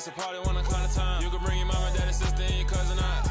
it's a party when I come to time. You can bring your mama, daddy, sister, and your cousin out.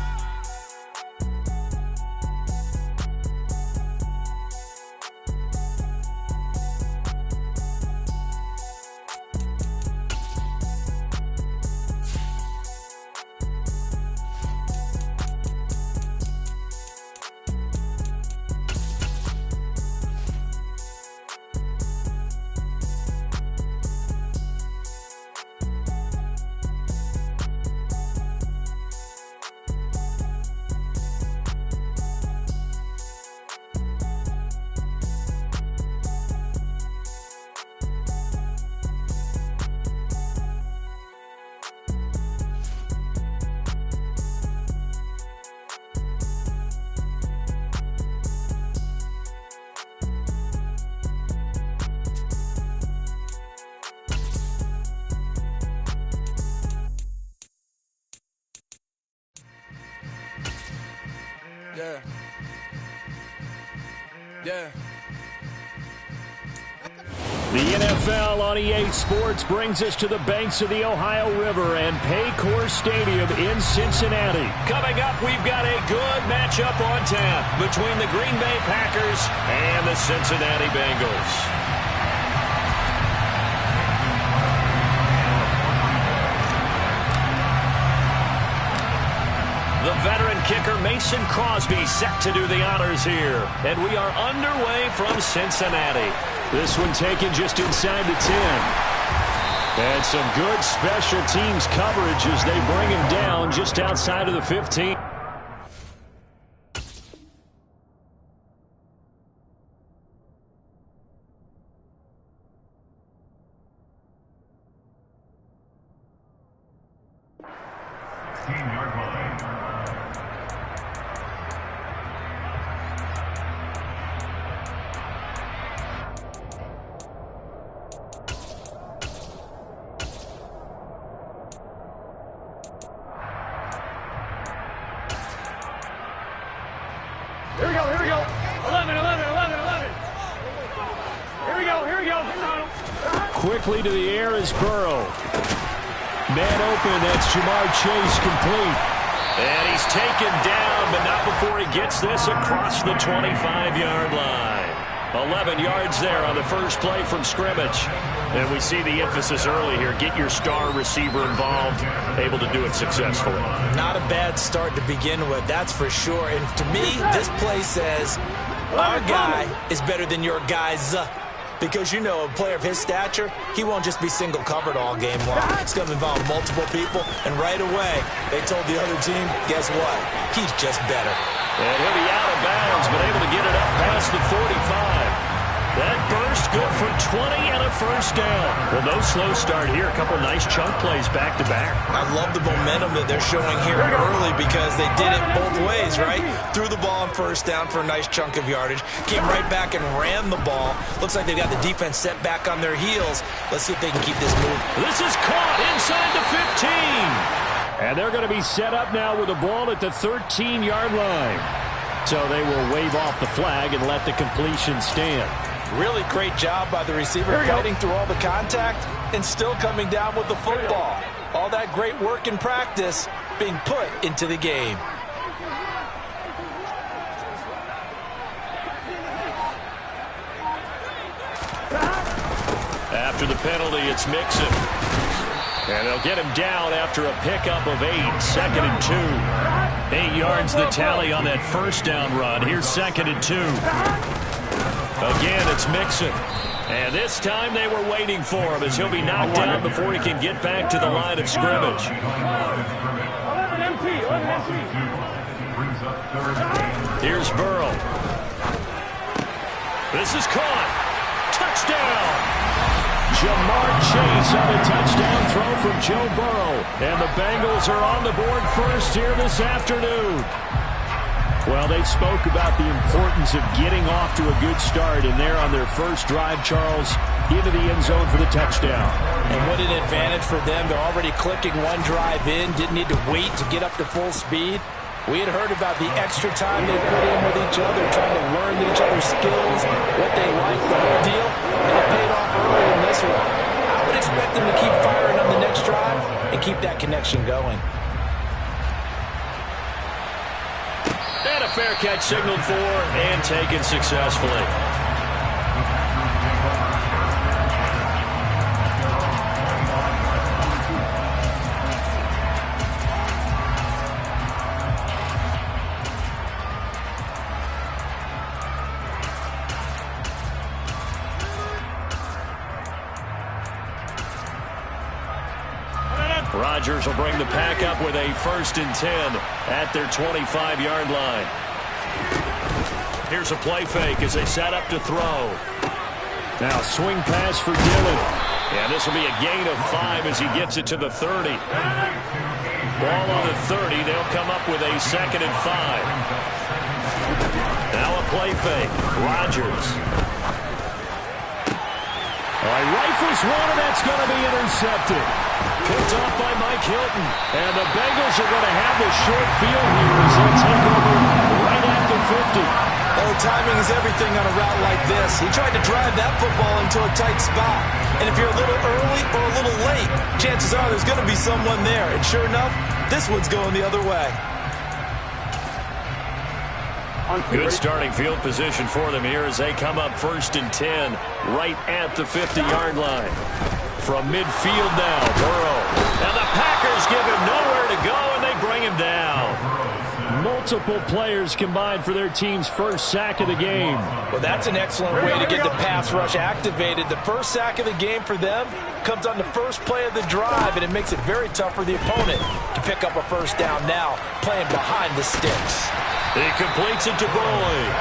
Yeah. The NFL on EA Sports brings us to the banks of the Ohio River and Paycor Stadium in Cincinnati. Coming up, we've got a good matchup on tap between the Green Bay Packers and the Cincinnati Bengals. The veteran kicker Mason Crosby set to do the honors here. And we are underway from Cincinnati. This one taken just inside the 10. And some good special teams coverage as they bring him down just outside of the 15. Here we go. 11. Here we go. Quickly to the air is Burrow. Man open, that's Jamar Chase complete. And he's taken down, but not before he gets this across the 25-yard line. 11 yards there on the first play from scrimmage. And we see the emphasis early here. Get your star receiver involved, able to do it successfully. Not a bad start to begin with, that's for sure. And to me, this play says our guy is better than your guy's. Because, you know, a player of his stature, he won't just be single covered all game long. It's going to involve multiple people. And right away, they told the other team, guess what? He's just better. And he'll be out of bounds, but able to get it up past the 45. That burst good for 20 and a first down. Well, no slow start here. A couple nice chunk plays back-to-back. I love the momentum that they're showing here early because they did it both ways, right? Threw the ball on first down for a nice chunk of yardage. Came right back and ran the ball. Looks like they've got the defense set back on their heels. Let's see if they can keep this move. This is caught inside the 15. And they're going to be set up now with the ball at the 13-yard line. So they will wave off the flag and let the completion stand. Really great job by the receiver fighting through all the contact and still coming down with the football. All that great work in practice being put into the game. After the penalty, it's Mixon. And they'll get him down after a pickup of 8, 2nd and 2. 8 yards the tally on that first down run. Here's 2nd and 2. Again, it's Mixon. And this time they were waiting for him as he'll be knocked down before he can get back to the line of scrimmage. Here's Burrow. This is caught. Touchdown! Jamar Chase on a touchdown throw from Joe Burrow. And the Bengals are on the board first here this afternoon. Well, they spoke about the importance of getting off to a good start, and they're on their first drive, Charles, into the end zone for the touchdown. And what an advantage for them. They're already clicking one drive in, didn't need to wait to get up to full speed. We had heard about the extra time they put in with each other, trying to learn each other's skills, what they like, the whole deal, and it paid off early in this one. I would expect expect them to keep firing on the next drive and keep that connection going. And a fair catch signaled for and taken successfully. Rodgers will bring the pack up with a 1st and 10 at their 25-yard line. Here's a play fake as they set up to throw. Now swing pass for Dillon. And this will be a gain of 5 as he gets it to the 30. Ball on the 30. They'll come up with a 2nd and 5. Now a play fake. Rodgers. Rifles one, and that's going to be intercepted. Picked off by Mike Hilton. And the Bengals are going to have the short field here as they take over right at the 50. Oh, timing is everything on a route like this. He tried to drive that football into a tight spot. And if you're a little early or a little late, chances are there's going to be someone there. And sure enough, this one's going the other way. Good starting field position for them here as they come up 1st and 10 right at the 50-yard line. From midfield now, Burrow. And the Packers give him nowhere to go, and they bring him down. Multiple players combined for their team's first sack of the game. Well, that's an excellent way to get the pass rush activated. The first sack of the game for them comes on the first play of the drive, and it makes it very tough for the opponent to pick up a 1st down now, playing behind the sticks. He completes it to Boyd.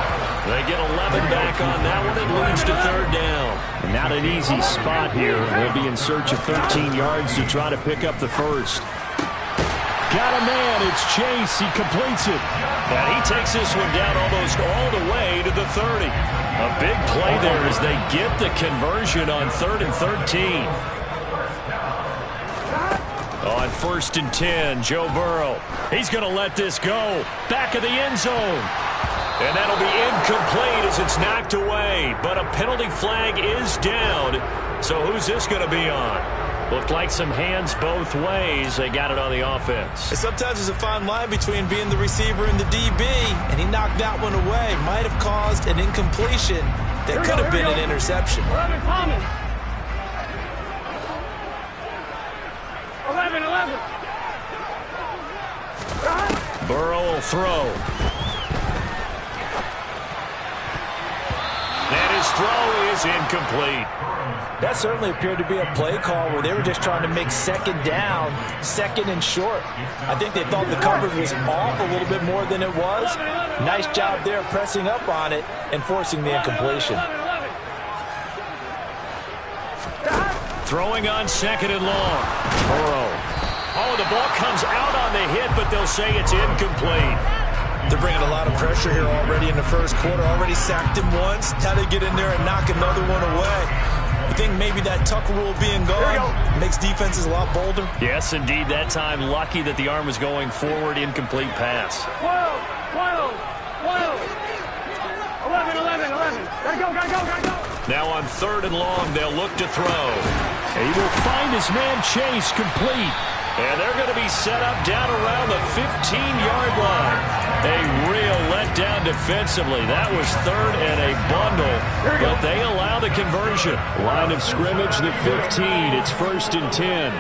They get 11 back on that one. It leads to 3rd down. Not an easy spot here. They'll be in search of 13 yards to try to pick up the 1st. Got a man. It's Chase. He completes it. And he takes this one down almost all the way to the 30. A big play there as they get the conversion on 3rd and 13. On 1st and 10, Joe Burrow. He's going to let this go. Back of the end zone. And that'll be incomplete as it's knocked away. But a penalty flag is down. So who's this going to be on? Looked like some hands both ways. They got it on the offense. Sometimes there's a fine line between being the receiver and the DB. And he knocked that one away. Might have caused an incompletion that could have been an interception. 11. Burrow will throw. And his throw is incomplete. That certainly appeared to be a play call where they were just trying to make 2nd down, 2nd and short. I think they thought the coverage was off a little bit more than it was. Nice job there pressing up on it and forcing the incompletion. Throwing on 2nd and long. Burrow. Oh, the ball comes out on the hit, but they'll say it's incomplete. They're bringing a lot of pressure here already in the 1st quarter. Already sacked him once. How to get in there and knock another one away. I think maybe that tuck rule being gone makes defenses a lot bolder. Yes, indeed. That time, lucky that the arm was going forward. Incomplete pass. 12. 11. Gotta go. Now on 3rd and long, they'll look to throw. He will find his man Chase complete. And they're going to be set up down around the 15-yard line. A real letdown defensively. That was 3rd and a bundle, but they allow the conversion. Line of scrimmage, the 15. It's 1st and 10.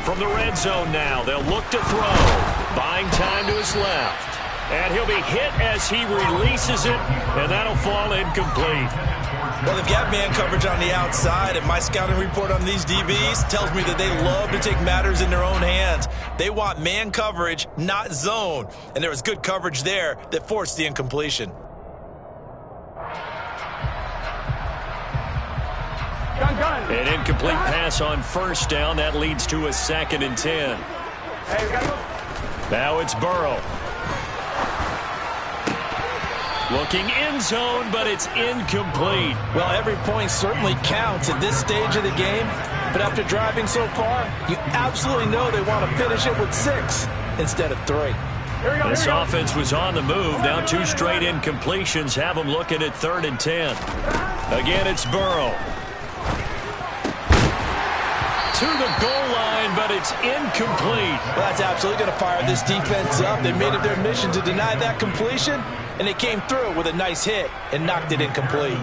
From the red zone now, they'll look to throw. Buying time to his left. And he'll be hit as he releases it, and that'll fall incomplete. Well, they've got man coverage on the outside, and my scouting report on these DBs tells me that they love to take matters in their own hands. They want man coverage, not zone. And there was good coverage there that forced the incompletion. An incomplete pass on 1st down. That leads to a 2nd and 10. Now it's Burrow. Looking end zone, but it's incomplete. Well, every point certainly counts at this stage of the game. But after driving so far, you absolutely know they want to finish it with 6. instead of 3. This offense was on the move. Now 2 straight incompletions have them looking at 3rd and 10. Again, it's Burrow. To the goal line, but it's incomplete. Well, that's absolutely going to fire this defense up. They made it their mission to deny that completion, and they came through with a nice hit and knocked it incomplete.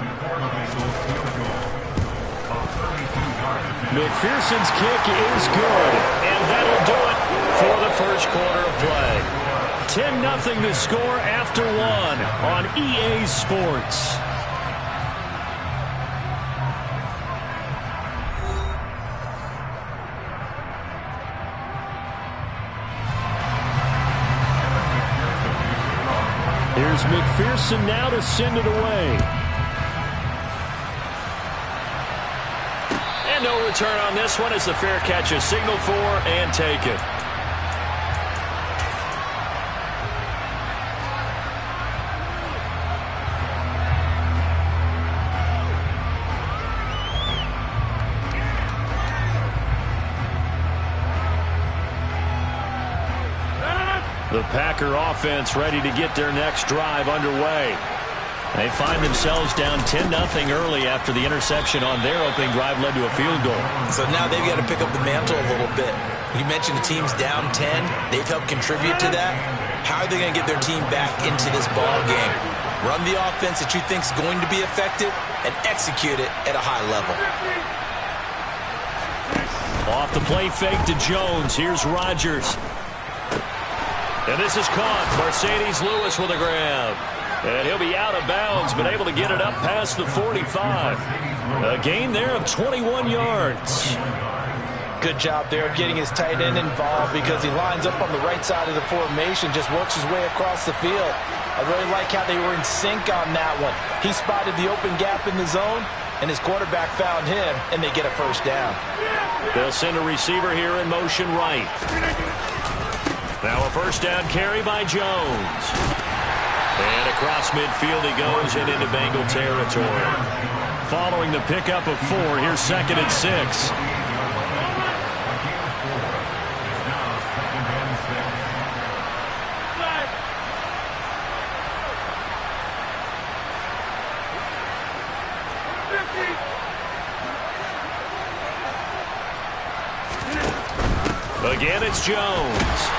McPherson's kick is good, and that'll do it for the first quarter of play. 10-0 the score after 1 on EA Sports. Here's McPherson now to send it away. And no return on this one as the fair catch is signaled for and taken. The Packer offense ready to get their next drive underway. They find themselves down 10-0 early after the interception on their opening drive led to a field goal. So now they've got to pick up the mantle a little bit. You mentioned the team's down 10. They've helped contribute to that. How are they going to get their team back into this ball game? Run the offense that you think is going to be effective and execute it at a high level. Off the play fake to Jones. Here's Rodgers. And this is caught. Mercedes Lewis with a grab. And he'll be out of bounds, but able to get it up past the 45. A gain there of 21 yards. Good job there of getting his tight end involved because he lines up on the right side of the formation, just works his way across the field. I really like how they were in sync on that one. He spotted the open gap in the zone, and his quarterback found him, and they get a first down. They'll send a receiver here in motion right. Now a first down carry by Jones. And across midfield he goes and into Bengal territory. Following the pickup of 4, here's 2nd and 6. Again, it's Jones.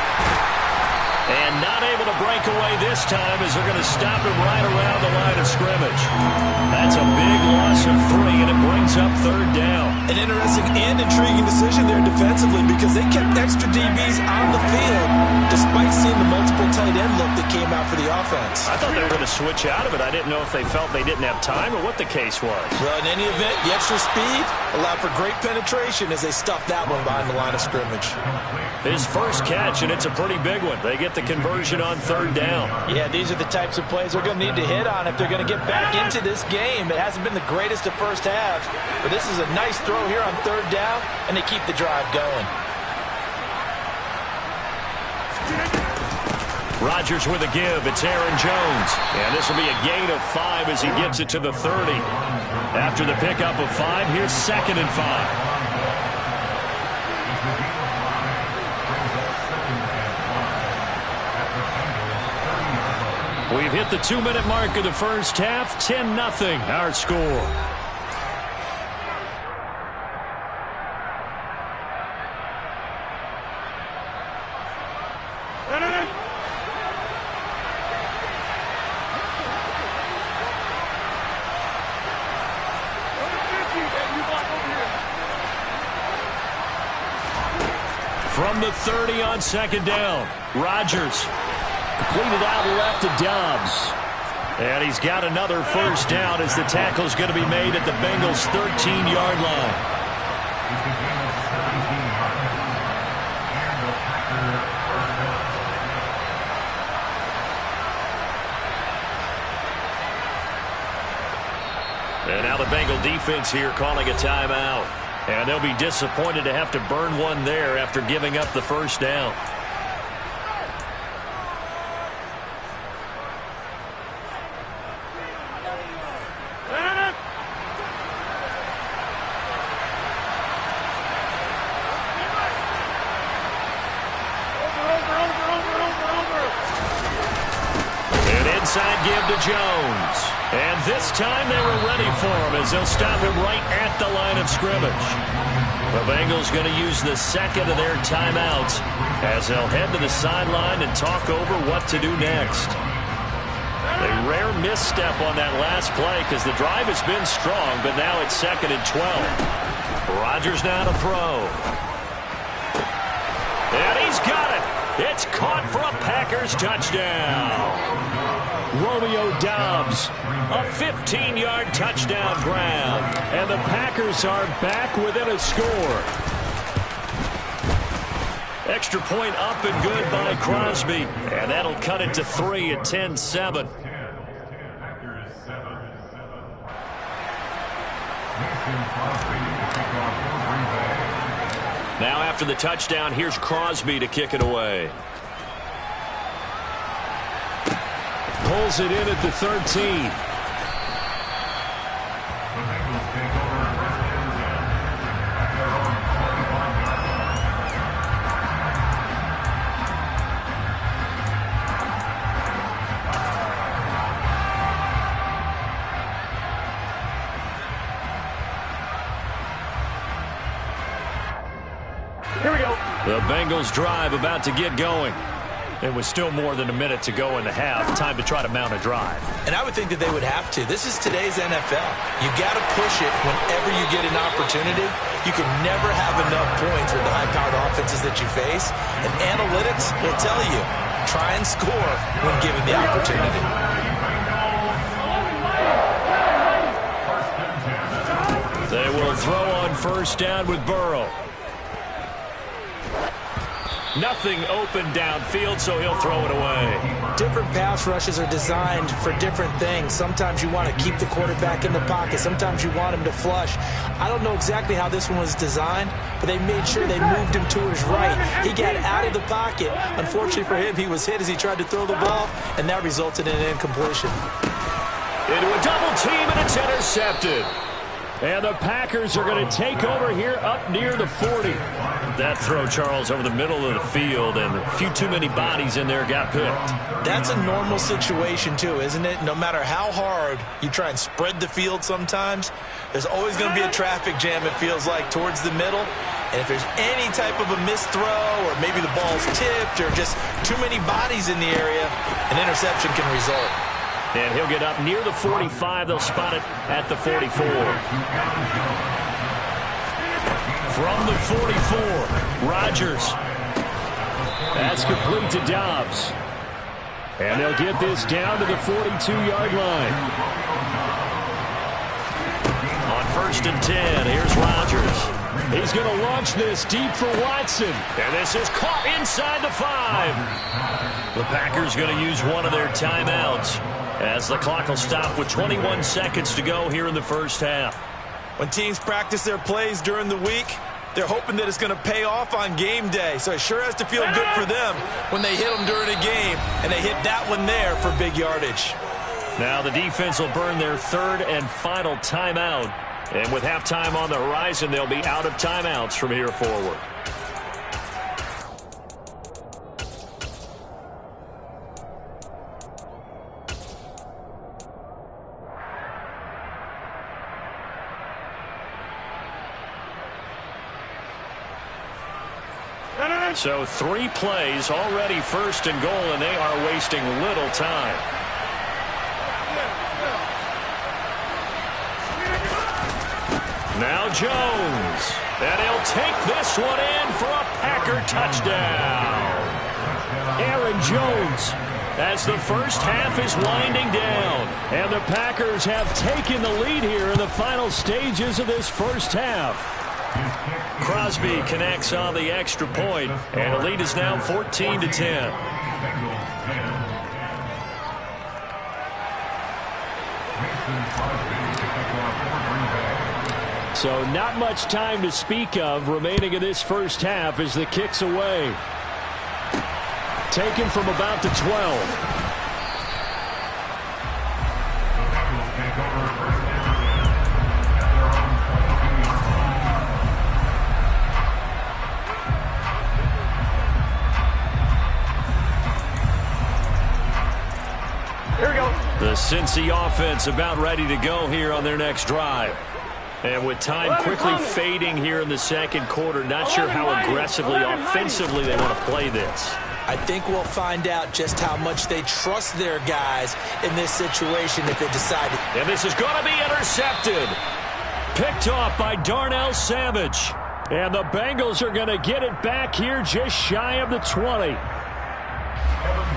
And not able to break away this time as they're going to stop him right around the line of scrimmage. That's a big loss of 3, and it brings up 3rd down. An interesting and intriguing decision there defensively because they kept extra DBs on the field despite seeing the multiple tight end look that came out for the offense. I thought they were going to switch out of it. I didn't know if they felt they didn't have time or what the case was. Well, in any event, the extra speed allowed for great penetration as they stuffed that one behind the line of scrimmage. His first catch, and it's a pretty big one. They get the conversion on 3rd down. Yeah, these are the types of plays they're going to need to hit on if they're going to get back into this game. It hasn't been the greatest of first halves, but this is a nice throw here on 3rd down, and they keep the drive going. Rodgers with a give. It's Aaron Jones. And this will be a gain of 5 as he gets it to the 30. After the pickup of 5, here's 2nd and 5. We've hit the 2-minute mark of the first half. 10-0 our score. From the 30 on 2nd down, Rodgers. Completed out left to Dobbs. And he's got another first down as the tackle's going to be made at the Bengals' 13-yard line. And now the Bengal defense here calling a timeout. And they'll be disappointed to have to burn one there after giving up the first down. Inside give to Jones. And this time they were ready for him as they'll stop him right at the line of scrimmage. The Bengals going to use the second of their timeouts as they'll head to the sideline and talk over what to do next. A rare misstep on that last play because the drive has been strong, but now it's 2nd and 12. Rodgers now to throw. And he's got it. It's caught for a Packers touchdown. Romeo Doubs, a 15-yard touchdown grab. And the Packers are back within a score. Extra point up and good by Crosby. And that'll cut it to 3 at 10-7. Now after the touchdown, here's Crosby to kick it away. Pulls it in at the 13. Here we go. The Bengals drive about to get going. It was still more than a minute to go in the half. Time to try to mount a drive. And I would think that they would have to. This is today's NFL. You got to push it whenever you get an opportunity. You can never have enough points with the high-powered offenses that you face. And analytics will tell you, try and score when given the opportunity. They will throw on first down with Burrow. Nothing open downfield, so he'll throw it away. Different pass rushes are designed for different things. Sometimes you want to keep the quarterback in the pocket. Sometimes you want him to flush. I don't know exactly how this one was designed, but they made sure they moved him to his right. He got out of the pocket. Unfortunately for him, he was hit as he tried to throw the ball, and that resulted in an incompletion. Into a double team, and it's intercepted. And the Packers are going to take over here up near the 40. That throw, Charles, over the middle of the field, and a few too many bodies in there got picked. That's a normal situation, too, isn't it? No matter how hard you try and spread the field sometimes, there's always going to be a traffic jam, it feels like, towards the middle. And if there's any type of a missed throw, or maybe the ball's tipped, or just too many bodies in the area, an interception can result. And he'll get up near the 45. They'll spot it at the 44. From the 44, Rodgers. That's complete to Doubs. And they'll get this down to the 42-yard line. On 1st and 10, here's Rodgers. He's going to launch this deep for Watson. And this is caught inside the 5. The Packers going to use one of their timeouts, as the clock will stop with 21 seconds to go here in the first half. When teams practice their plays during the week, they're hoping that it's going to pay off on game day. So it sure has to feel good for them when they hit them during a game, and they hit that one there for big yardage. Now the defense will burn their 3rd and final timeout. And with halftime on the horizon, they'll be out of timeouts from here forward. So 3 plays already 1st and goal, and they are wasting little time. Now Jones. And he'll take this one in for a Packer touchdown. Aaron Jones, as the first half is winding down. And the Packers have taken the lead here in the final stages of this first half. Crosby connects on the extra point, and the lead is now 14-10. So not much time to speak of remaining in this first half as the kick's away. Taken from about the 12. Here we go. The Cincy offense about ready to go here on their next drive. And with time quickly fading here in the second quarter, not sure how aggressively, offensively they want to play this. I think we'll find out just how much they trust their guys in this situation if they decide to. And this is going to be intercepted. Picked off by Darnell Savage. And the Bengals are going to get it back here just shy of the 20.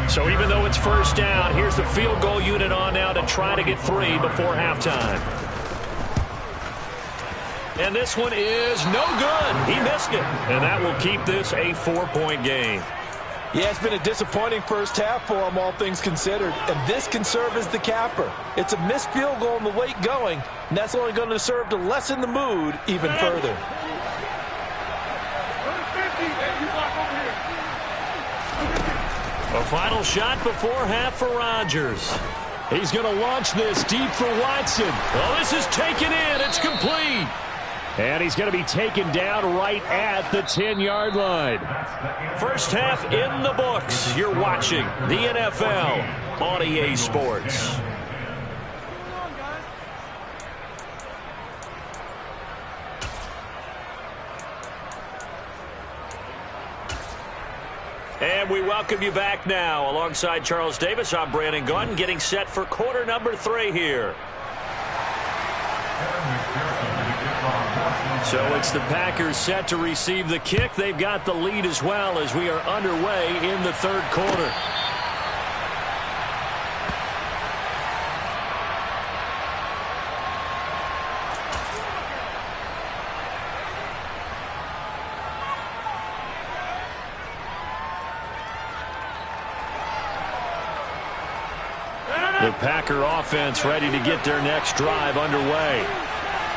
So even though it's first down, here's the field goal unit on now to try to get 3 before halftime. And this one is no good. He missed it. And that will keep this a 4-point game. Yeah, it's been a disappointing first half for them, all things considered. And this can serve as the capper. It's a missed field goal in the late going, and that's only going to serve to lessen the mood even further. A final shot before half for Rodgers. He's going to launch this deep for Watson. Oh, this is taken in. It's complete. And he's going to be taken down right at the 10-yard line. First half in the books. You're watching the NFL on EA Sports. And we welcome you back now. Alongside Charles Davis, I'm Brandon Gaudin, getting set for quarter number 3 here. So it's the Packers set to receive the kick. They've got the lead as well as we are underway in the third quarter. The Packer offense ready to get their next drive underway.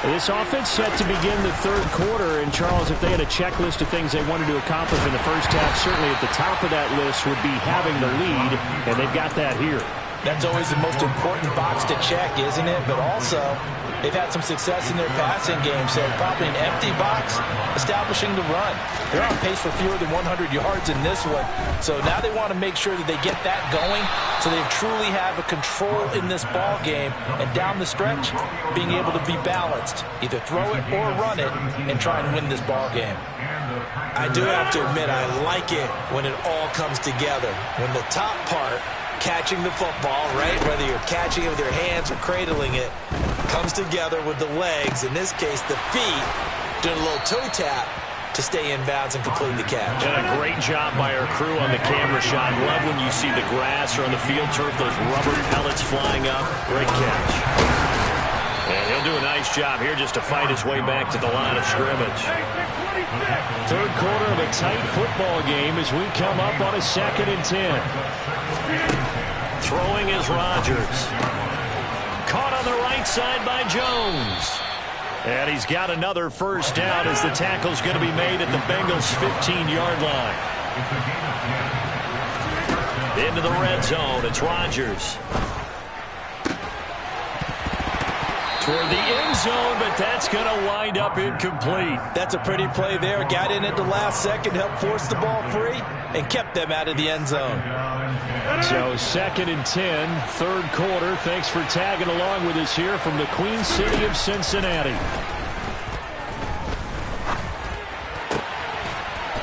This offense set to begin the third quarter, and Charles, if they had a checklist of things they wanted to accomplish in the first half, certainly at the top of that list would be having the lead, and they've got that here. That's always the most important box to check, isn't it? But also, they've had some success in their passing game, so probably an empty box establishing the run. They're on pace for fewer than 100 yards in this one, so now they want to make sure that they get that going so they truly have a control in this ball game, and down the stretch, being able to be balanced, either throw it or run it, and try and win this ball game. I do have to admit, I like it when it all comes together. When the top part, catching the football, right, whether you're catching it with your hands or cradling it, comes together with the legs, in this case the feet, doing a little toe tap to stay in bounds and complete the catch. And a great job by our crew on the camera shot. Love when you see the grass or on the field turf, those rubber pellets flying up. Great catch. And he'll do a nice job here just to fight his way back to the line of scrimmage. Third quarter of a tight football game as we come up on a 2nd and 10. Throwing is Rodgers. Caught on the right side by Jones. And he's got another first down as the tackle's going to be made at the Bengals' 15-yard line. Into the red zone, it's Rodgers. Toward the end zone, but that's going to wind up incomplete. That's a pretty play there. Got in at the last second, helped force the ball free, and kept them out of the end zone. So 2nd and 10, third quarter. Thanks for tagging along with us here from the Queen City of Cincinnati.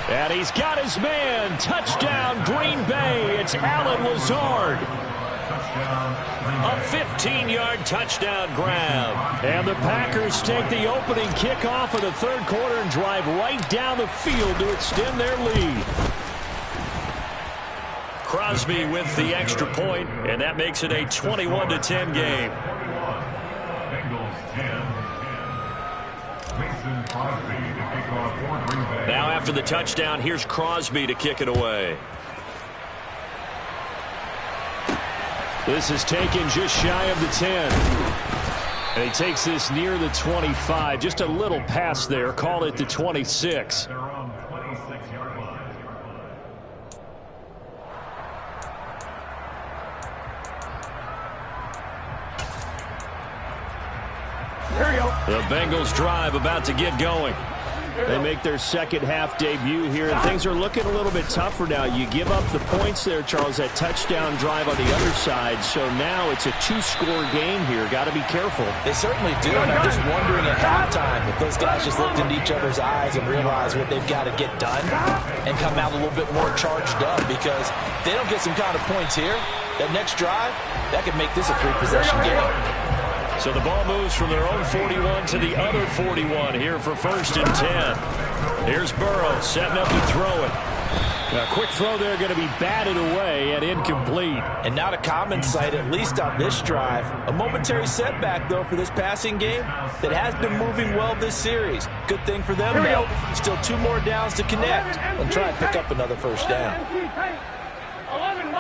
And he's got his man. Touchdown, Green Bay. It's Allen Lazard. A 15-yard touchdown grab. And the Packers take the opening kickoff of the third quarter and drive right down the field to extend their lead. Crosby with the extra point, and that makes it a 21-10 game. Now after the touchdown, here's Crosby to kick it away. This is taken just shy of the 10. And he takes this near the 25. Just a little pass there. Call it the 26. The Bengals drive about to get going. They make their second half debut here, and things are looking a little bit tougher now. You give up the points there, Charles, that touchdown drive on the other side. So now it's a two-score game here. Got to be careful. They certainly do, and I'm just wondering at halftime if those guys just looked into each other's eyes and realized what they've got to get done and come out a little bit more charged up, because if they don't get some kind of points here, that next drive, that could make this a three-possession game. So the ball moves from their own 41 to the other 41 here for 1st and 10. Here's Burrow setting up to throw it. A quick throw there going to be batted away and incomplete. And not a common sight, at least on this drive. A momentary setback, though, for this passing game that has been moving well this series. Good thing for them, though. Still 2 more downs to connect and try and pick up another first down. 11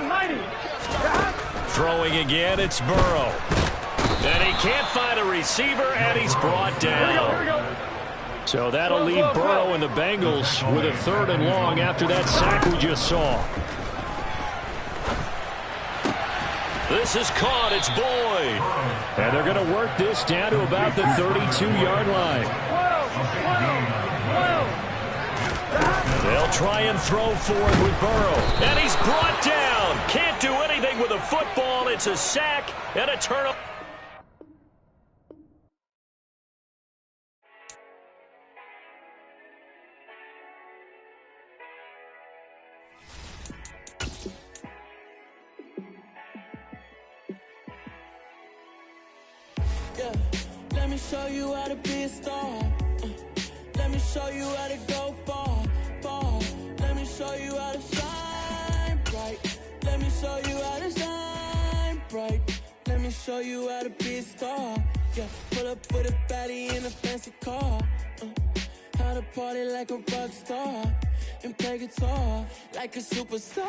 mighty. Throwing again, it's Burrow. And he can't find a receiver, and he's brought down. Here we go. So that'll leave Burrow and the Bengals with a 3rd and long after that sack we just saw. This is caught. It's Boyd. And they're going to work this down to about the 32-yard line. They'll try and throw forward with Burrow. And he's brought down. Can't do anything with a football. It's a sack and a turnover. Let me show you how to be a star. Let me show you how to go far. Let me show you how to shine bright. Let me show you how to shine bright. Let me show you how to be a star. Yeah, pull up with a baddie in a fancy car. How to party like a rock star and play guitar like a superstar.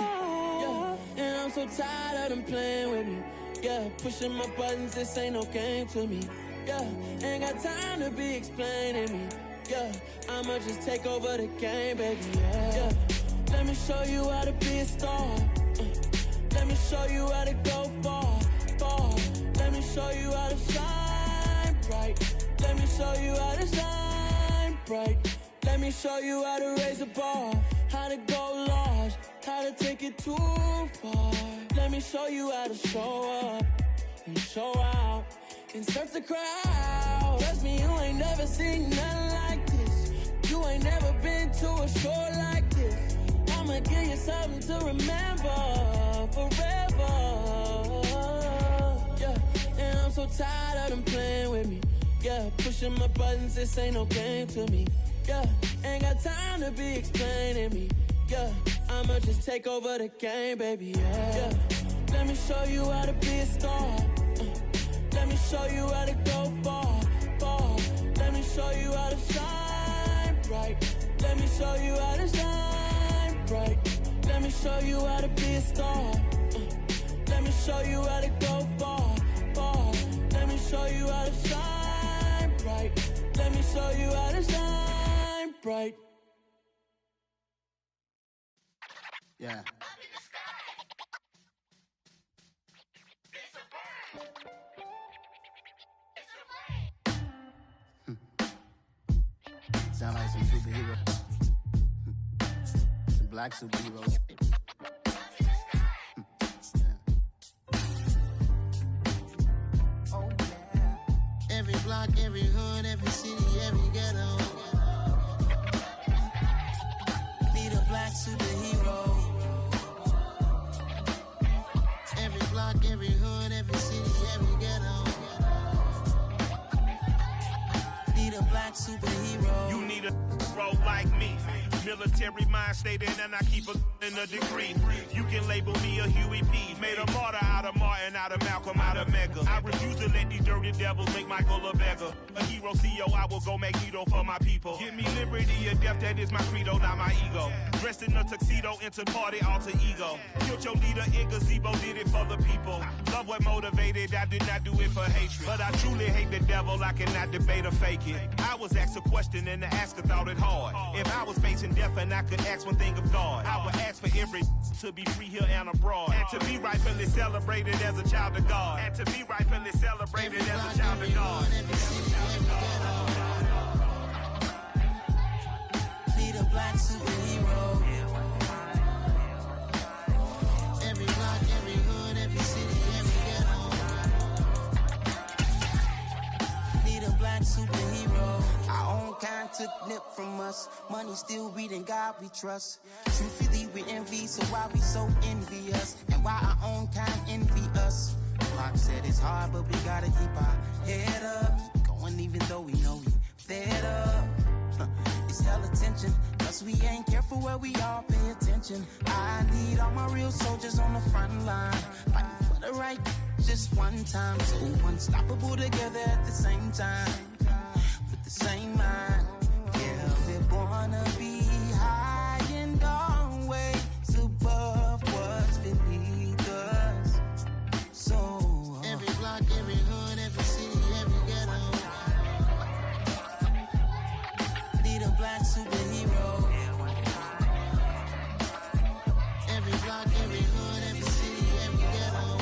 Yeah, and I'm so tired of them playing with me. Yeah, pushing my buttons, this ain't no game to me. Yeah, ain't got time to be explaining me. Yeah, I'ma just take over the game, baby. Yeah, let me show you how to be a star. Let me show you how to go far. Let me show you how to shine bright. Let me show you how to shine bright. Let me show you how to raise a bar, how to go large, how to take it too far. Let me show you how to show up and show out and surf the crowd. Trust me, you ain't never seen nothing like this. You ain't never been to a show like this. I'ma give you something to remember forever. Yeah, and I'm so tired of them playing with me. Yeah, pushing my buttons, this ain't no game to me. Yeah, ain't got time to be explaining me. Yeah, I'ma just take over the game, baby. Yeah, let me show you how to be a star. Let me show you how to go far. Let me show you how to shine bright. Let me show you how to shine bright. Let me show you how to be a star. Let me show you how to go far. Let me show you how to shine bright. Let me show you how to shine bright. Yeah. Sound like some superheroes. Some black superheroes. Oh, yeah. Every block, every hood, every city, every ghetto. Need a black superhero. Every block, every hood, every city, every ghetto. Need a black superhero. You need a bro like me. Military mind stated, and I keep in a degree. You can label me a Huey P. Made a martyr out of Martin, out of Malcolm, out of Mega. I refuse to let these dirty devils make Michael a beggar. A hero CEO, I will go Magneto for my people. Give me liberty or death, that is my credo, not my ego. Dressed in a tuxedo, into party, alter ego. Killed your leader in gazebo, did it for the people. Love what motivated, I did not do it for hatred. But I truly hate the devil, I cannot debate or fake it. I was asked a question and the asker thought it hard. If I was facing death and I could ask one thing of God, I would ask for every to be free here and abroad. And to be rightfully celebrated as a child of God. And to be rightfully celebrated as a child of God. black superhero. Every block, every hood, every city, every ghetto. Need a black superhero. Our own kind took nip from us. Money still reading God we trust. Truthfully we envy, so why we so envious? And why our own kind envy us? Block said it's hard, but we gotta keep our head up. Going even though we know we fed up. It's hell attention, cause we ain't careful where we all pay attention. I need all my real soldiers on the front line, fighting for the right just one time. So unstoppable together at the same time, with the same mind. Yeah, we're gonna be high and always above what's beneath us. So Every block, every hood, every city, every ghetto. need a black superhero. Every block, every hood, every city, every ghetto.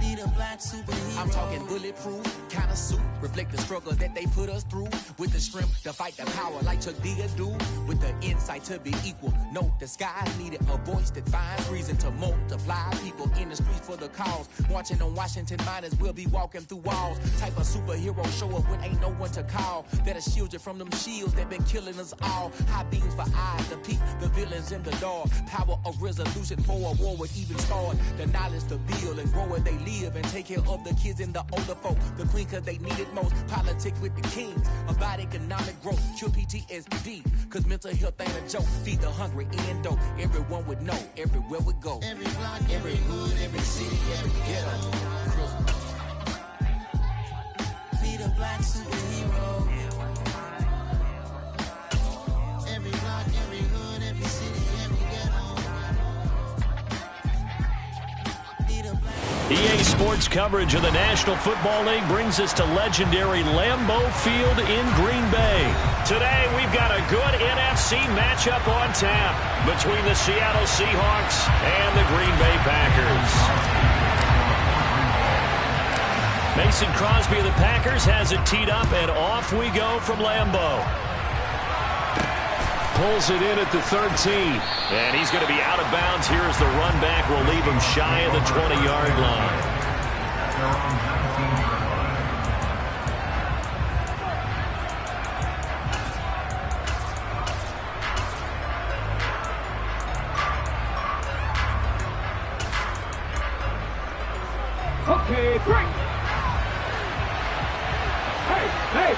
Need a black superhero. I'm talking bulletproof kind of suit, reflect the struggle that they put us through. With the strength to fight the power like Chuck D do. With the insight to be equal. No, the sky needed a voice that finds reason to multiply. People in the streets for the cause. Marching on Washington, might as well be walking through walls. Type of superhero show up when ain't no one to call. That'll shield you from them shields that been killing us all. High beams for eyes to peek the villains in the dark. Power of resolution for a war would even start. The knowledge to build and grow where they live and take care of the kids and the older folk. The queen cause they need it most. Politics with the kings. About economic growth. Cure PTSD. Cause mental health ain't a joke. Feed the hungry and dope. Everyone would know. Everywhere we go. Every block, every hood, every city, every ghetto. Need a black superhero. Every block, every hood, every city, every ghetto. Need a black EA Sports coverage of the National Football League brings us to legendary Lambeau Field in Green Bay. Today, we've got a good NFC matchup on tap between the Seattle Seahawks and the Green Bay Packers. Mason Crosby of the Packers has it teed up, and off we go from Lambeau. Pulls it in at the 13. And he's going to be out of bounds here as the run back will leave him shy of the 20-yard line. Okay, break. Hey.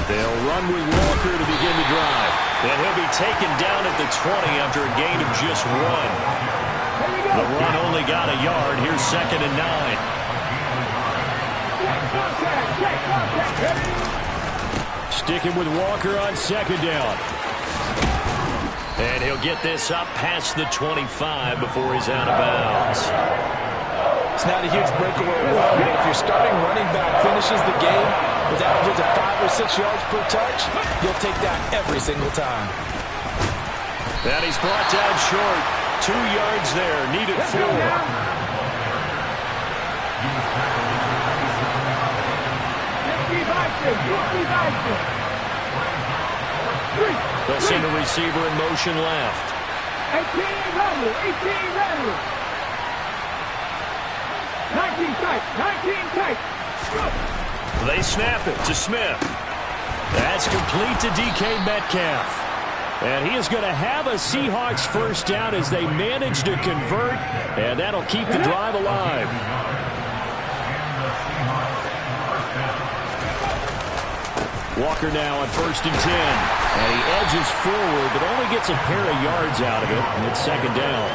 They'll run with Walker to begin the drive. And he'll be taken down at the 20 after a gain of just 1. The run only got a yard. Here's 2nd and 9. Sticking with Walker on 2nd down. And he'll get this up past the 25 before he's out of bounds. It's not a huge breakaway run, but if your starting running back finishes the game with averages of 5 or 6 yards per touch, you'll take that every single time. And he's brought down short. 2 yards there. Needed 4. They'll send a receiver in motion left. 18 ready. 19 tight. They snap it to Smith. That's complete to DK Metcalf. And he is going to have a Seahawks first down as they manage to convert, and that'll keep the drive alive. Walker now on 1st and 10. And he edges forward, but only gets a pair of yards out of it, and it's 2nd down.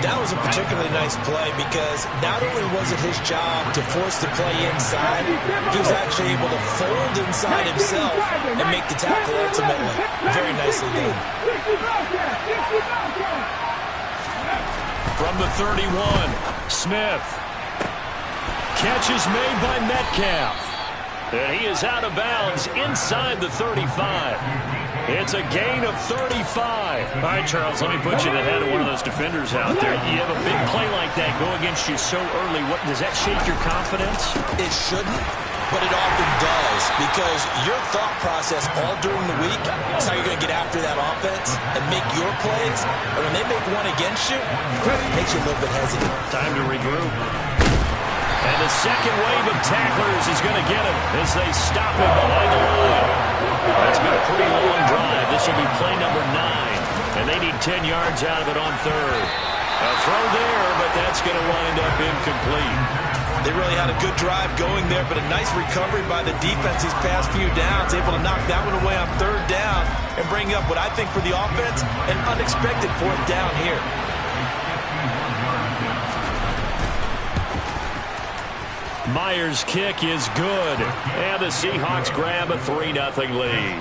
That was a particularly nice play because not only was it his job to force the play inside, he was actually able to fold inside himself and make the tackle ultimately. Very nicely done. From the 31, Smith. Catch is made by Metcalf. And he is out of bounds inside the 35. It's a gain of 35. All right, Charles, let me put you in the head of one of those defenders out there. You have a big play like that go against you so early. What does that shake your confidence? It shouldn't, But it often does, because your thought process all during the week is how you're going to get after that offense and make your plays. And when they make one against you, it makes you a little bit hesitant. Time to regroup. And the second wave of tacklers is going to get him as they stop him behind the line. That's been a pretty long drive. This will be play number 9. And they need 10 yards out of it on third. A throw there, but that's going to wind up incomplete. They really had a good drive going there, but a nice recovery by the defense these past few downs, able to knock that one away on third down and bring up what I think for the offense, an unexpected fourth down here. Myers' kick is good, and the Seahawks grab a 3-0 lead.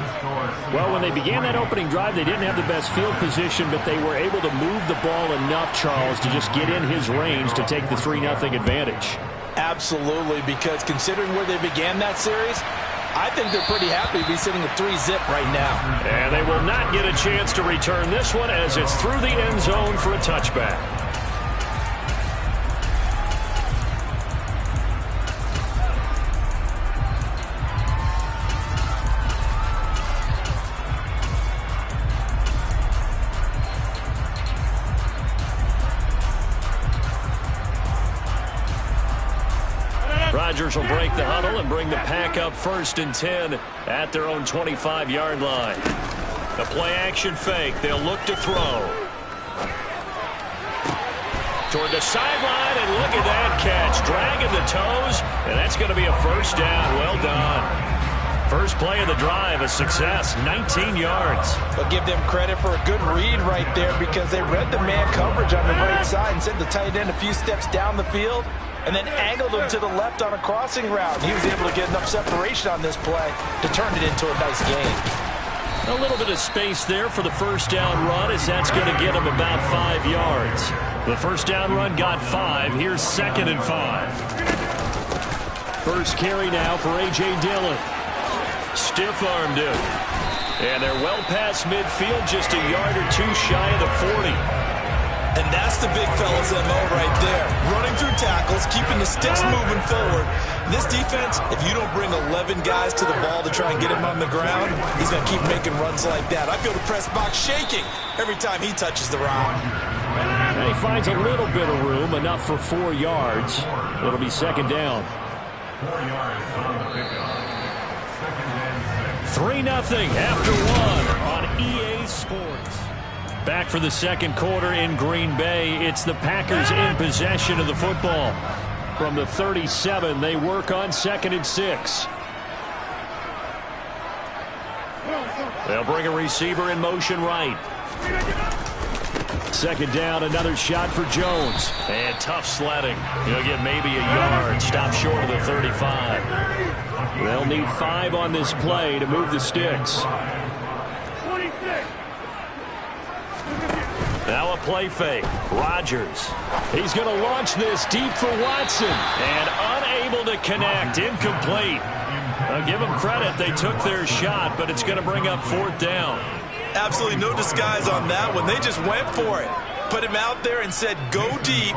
Well, when they began that opening drive, they didn't have the best field position, but they were able to move the ball enough, Charles, to just get in his range to take the 3-0 advantage. Absolutely, because considering where they began that series, I think they're pretty happy to be sitting at 3-zip right now. And they will not get a chance to return this one as it's through the end zone for a touchback. Rodgers will break the huddle and bring the pack up 1st and 10 at their own 25-yard line. The play-action fake. They'll look to throw. Toward the sideline, and look at that catch. Dragging the toes, and that's going to be a first down. Well done. First play of the drive, a success, 19 yards. But give them credit for a good read right there, because they read the man coverage on the right side and sent the tight end a few steps down the field and then angled him to the left on a crossing route. He was able to get enough separation on this play to turn it into a nice gain. A little bit of space there for the first down run, as that's going to get him about 5 yards. The first down run got 5. Here's 2nd and 5. First carry now for A.J. Dillon. Stiff-armed him. And they're well past midfield, just a yard or two shy of the 40. And that's the big fella's MO right there. Running through tackles, keeping the sticks moving forward. This defense, if you don't bring 11 guys to the ball to try and get him on the ground, he's going to keep making runs like that. I feel the press box shaking every time he touches the rock. And he finds a little bit of room, enough for 4 yards. It'll be 2nd down. 4 yards on the pickup. 3-0 after 1 on EA Sports. Back for the second quarter in Green Bay. It's the Packers in possession of the football. From the 37, they work on 2nd and 6. They'll bring a receiver in motion right. 2nd down, another shot for Jones. And tough sledding. He'll get maybe a yard. Stop short of the 35. They'll need 5 on this play to move the sticks. Now a play fake. Rodgers. He's going to launch this deep for Watson. And unable to connect. Incomplete. I'll give them credit. They took their shot, but it's going to bring up 4th down. Absolutely no disguise on that one. They just went for it. Put him out there and said, go deep.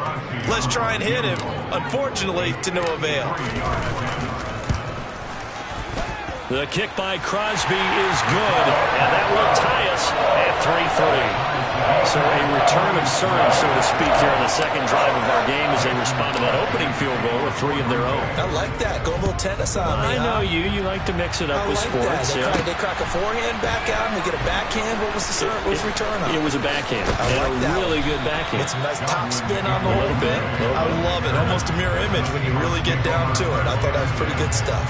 Let's try and hit him. Unfortunately, to no avail. The kick by Crosby is good, and that will tie us at 3-3. So a return of serve, so to speak, here in the second drive of our game as they respond to that opening field goal with 3 of their own. I like that. Go a little tennis on me. I know you. You like to mix it up with sports. They crack a forehand back out, and they get a backhand. What was the serve? What was the return on? It was a backhand. And a really good backhand. It's a nice top spin on the whole bit. I love it. Almost a mirror image when you really get down to it. I thought that was pretty good stuff.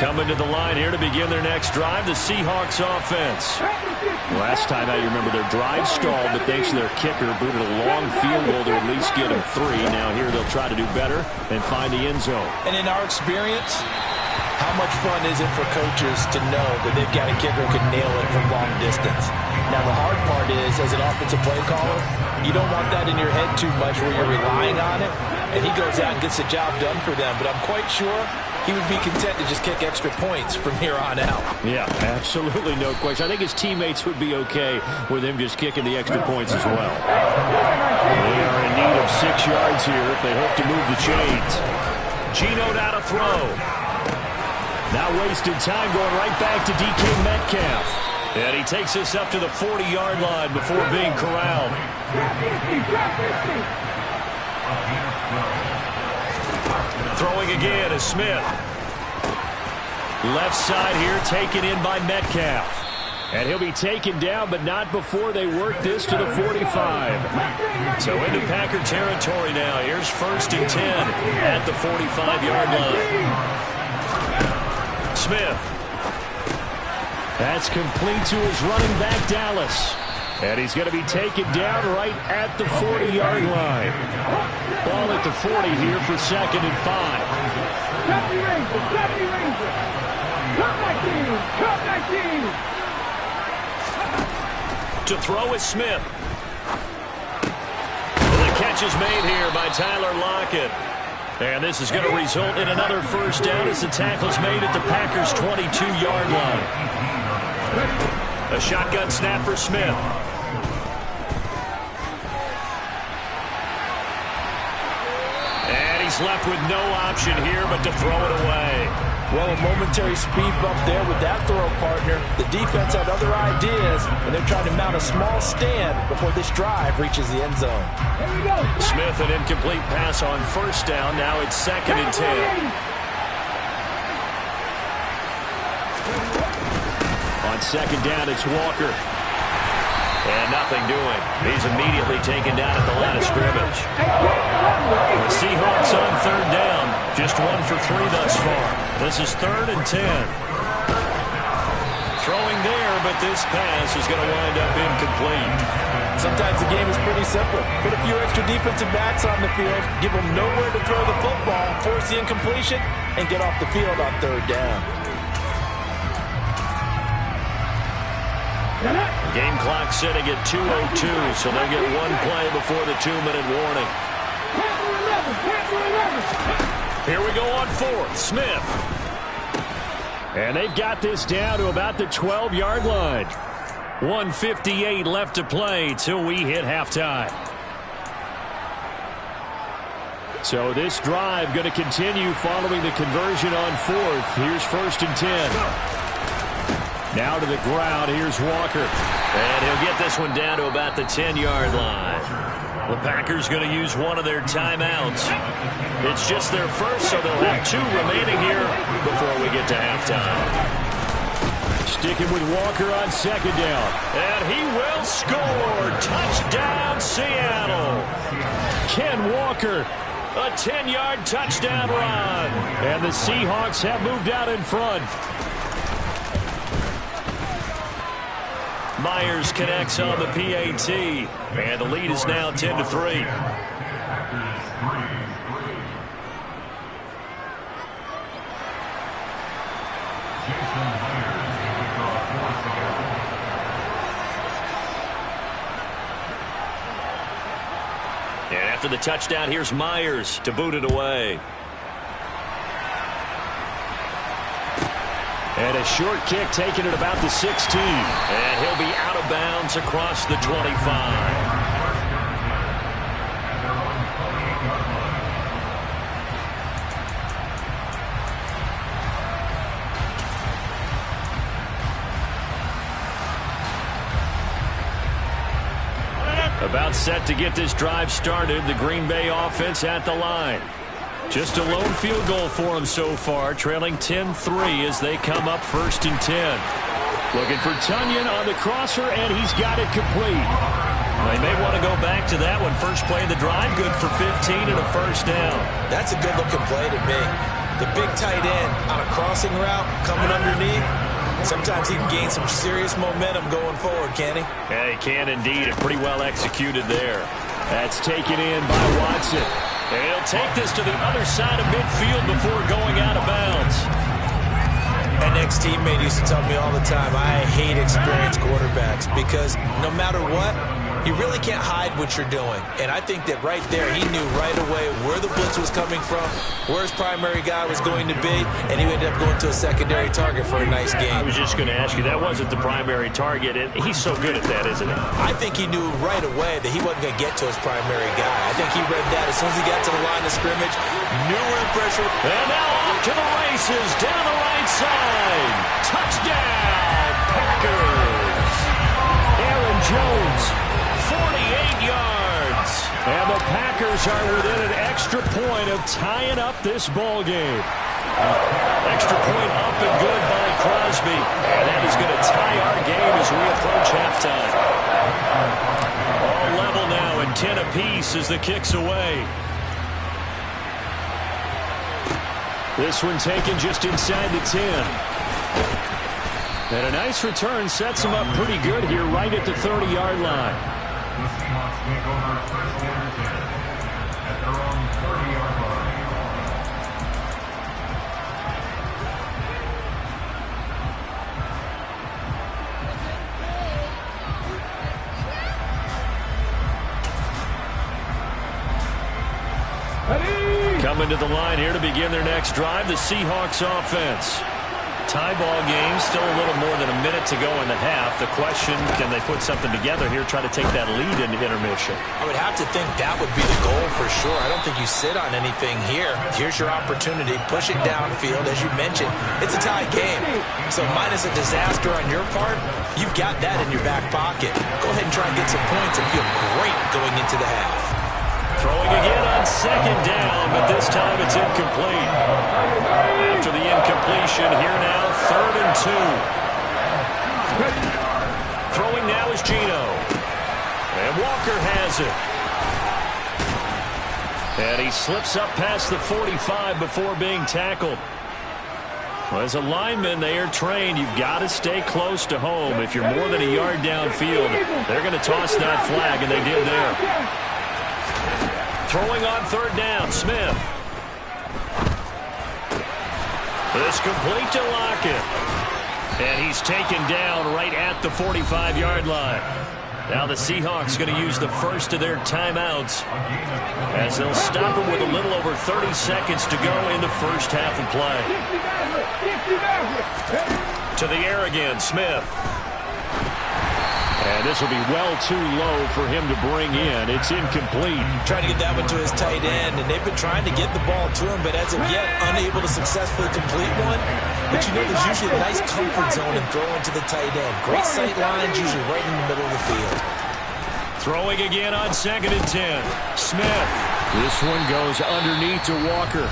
Coming to the line here to begin their next drive, the Seahawks offense. Last time out, you remember their drive stalled, but thanks to their kicker, booted a long field goal to at least get them 3. Now here they'll try to do better and find the end zone. And in our experience, how much fun is it for coaches to know that they've got a kicker who can nail it from long distance? Now the hard part is, as an offensive play caller, you don't want that in your head too much where you're relying on it. and he goes out and gets the job done for them. But I'm quite sure he would be content to just kick extra points from here on out. Yeah, absolutely no question. I think his teammates would be okay with him just kicking the extra points as well. They are in need of 6 yards here if they hope to move the chains. Geno now to throw. Now wasted time going right back to DK Metcalf. And he takes us up to the 40-yard line before being corralled. Throwing again is Smith. Left side here taken in by Metcalf. And he'll be taken down, but not before they work this to the 45. So into Packer territory now. Here's 1st and 10 at the 45-yard line. Smith. That's complete to his running back, Dallas. And he's going to be taken down right at the 40-yard line. Ball at the 40 here for 2nd and 5. To throw is Smith. And the catch is made here by Tyler Lockett. And this is going to result in another 1st down as the tackle's made at the Packers' 22-yard line. A shotgun snap for Smith. And he's left with no option here but to throw it away. Well, a momentary speed bump there with that throw, partner. The defense had other ideas, and they're trying to mount a small stand before this drive reaches the end zone. Smith, an incomplete pass on 1st down. Now it's 2nd and 10. On 2nd down, it's Walker. And nothing doing. He's immediately taken down at the line of scrimmage. The Seahawks on 3rd down. Just 1 for 3 thus far. This is 3rd and 10. Throwing there, but this pass is going to wind up incomplete. Sometimes the game is pretty simple. Put a few extra defensive backs on the field, give them nowhere to throw the football, force the incompletion, and get off the field on 3rd down. Game clock sitting at 2:02, so they'll get 1 play before the 2-minute warning. Here we go on 4th. Smith. And they've got this down to about the 12-yard line. 1:58 left to play till we hit halftime. So this drive going to continue following the conversion on 4th. Here's 1st and 10. Now to the ground. Here's Walker. And he'll get this one down to about the 10-yard line. The Packers going to use one of their timeouts. It's just their first, so they'll have 2 remaining here before we get to halftime. Sticking with Walker on 2nd down. And he will score. Touchdown, Seattle. Ken Walker, a 10-yard touchdown run. And the Seahawks have moved out in front. Myers connects on the PAT, and the lead is now 10-3. And after the touchdown, here's Myers to boot it away. And a short kick taken at about the 16. And he'll be out of bounds across the 25. About set to get this drive started. The Green Bay offense at the line. Just a lone field goal for them so far, trailing 10-3 as they come up 1st and 10. Looking for Tunyon on the crosser, and he's got it complete. They may want to go back to that one. First play of the drive, good for 15 and a 1st down. That's a good-looking play to me. The big tight end on a crossing route, coming underneath. Sometimes he can gain some serious momentum going forward, can he? Yeah, he can indeed. And pretty well executed there. That's taken in by Watson. And he'll take this to the other side of midfield before going out of bounds. An ex-teammate used to tell me all the time, I hate experienced quarterbacks because no matter what, you really can't hide what you're doing. And I think that right there, he knew right away where the blitz was coming from, where his primary guy was going to be, and he ended up going to a secondary target for a nice game. I was just going to ask you, that wasn't the primary target, and he's so good at that, isn't he? I think he knew right away that he wasn't going to get to his primary guy. I think he read that as soon as he got to the line of scrimmage, knew where the pressure. And now off to the races, down the right side. Touchdown, Packers. Aaron Jones, 48 yards. And the Packers are within an extra point of tying up this ball game. Extra point up and good by Crosby. And that is going to tie our game as we approach halftime. All level now and 10 apiece as the kick's away. This one taken just inside the 10. And a nice return sets him up pretty good here right at the 30-yard line. The Seahawks take over first and 10 at their own 30-yard line. Coming to the line here to begin their next drive, the Seahawks offense. Tie ball game, still a little more than a minute to go in the half. The question, can they put something together here, try to take that lead into intermission? I would have to think that would be the goal for sure. I don't think you sit on anything here. Here's your opportunity. Push it downfield. As you mentioned, it's a tie game. So minus a disaster on your part, you've got that in your back pocket. Go ahead and try and get some points and feel great going into the half. Throwing again on second down, but this time it's incomplete. After the incompletion, here now, 3rd and 2. Throwing now is Gino. And Walker has it. And he slips up past the 45 before being tackled. Well, as a lineman, they are trained. You've got to stay close to home. If you're more than a yard downfield, they're going to toss that flag, and they did there. Throwing on 3rd down, Smith. This complete to Lockett. And he's taken down right at the 45-yard line. Now the Seahawks going to use the first of their timeouts as they'll stop him with a little over 30 seconds to go in the first half of play. To the air again, Smith. And this will be well too low for him to bring in. It's incomplete. Trying to get that one to his tight end, and they've been trying to get the ball to him, but as of yet, unable to successfully complete one. But you know there's usually a nice comfort zone in throwing to the tight end. Great sight lines, usually right in the middle of the field. Throwing again on 2nd and 10. Smith. This one goes underneath to Walker.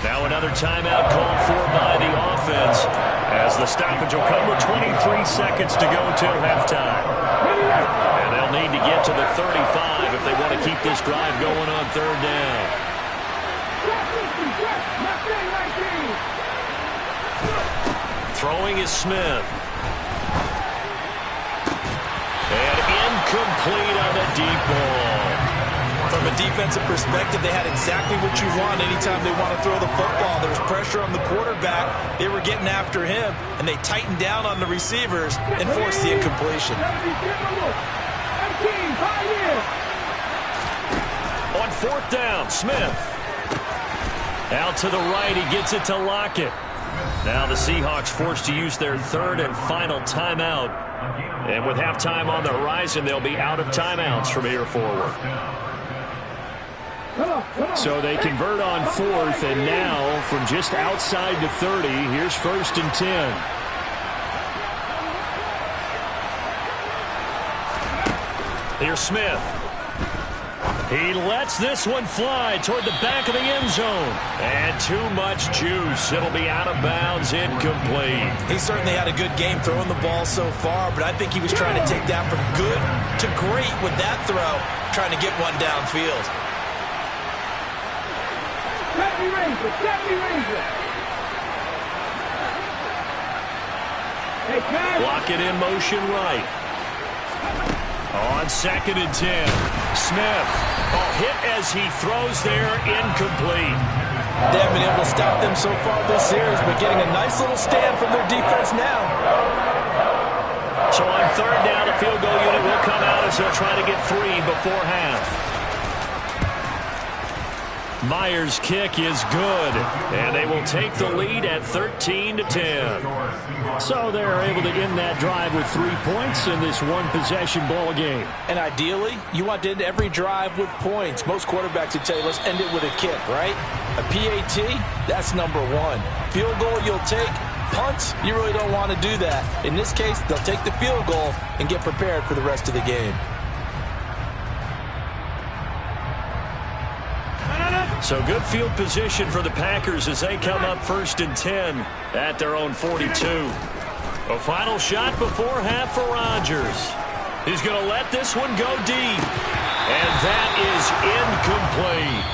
Now another timeout called for by the offense as the stoppage will come with 23 seconds to go till halftime. And they'll need to get to the 35 if they want to keep this drive going on 3rd down. Throwing is Smith. And incomplete on the deep ball. From a defensive perspective, they had exactly what you want anytime they want to throw the football. There was pressure on the quarterback. They were getting after him, and they tightened down on the receivers and forced the incompletion. On 4th down, Smith. Out to the right, he gets it to Lockett. Now the Seahawks forced to use their 3rd and final timeout. And with halftime on the horizon, they'll be out of timeouts from here forward. So they convert on 4th, and now from just outside the 30, here's 1st and 10. Here's Smith. He lets this one fly toward the back of the end zone. And too much juice. It'll be out of bounds, incomplete. He certainly had a good game throwing the ball so far, but I think he was trying to take that from good to great with that throw, trying to get one downfield. Lock it in motion right. On 2nd and 10. Smith. Hit as he throws there, incomplete. They haven't been able to stop them so far this series, but getting a nice little stand from their defense now. So on third down, the field goal unit will come out as they'll try to get 3 before half. Myers' kick is good, and they will take the lead at 13-10. So they're able to end that drive with 3 points in this one-possession ball game. And ideally, you want to end every drive with points. Most quarterbacks would tell you, let's end it with a kick, right? A PAT, that's number 1. Field goal you'll take. Punts, you really don't want to do that. In this case, they'll take the field goal and get prepared for the rest of the game. So good field position for the Packers as they come up 1st and 10 at their own 42. A final shot before half for Rodgers. He's going to let this one go deep. And that is incomplete.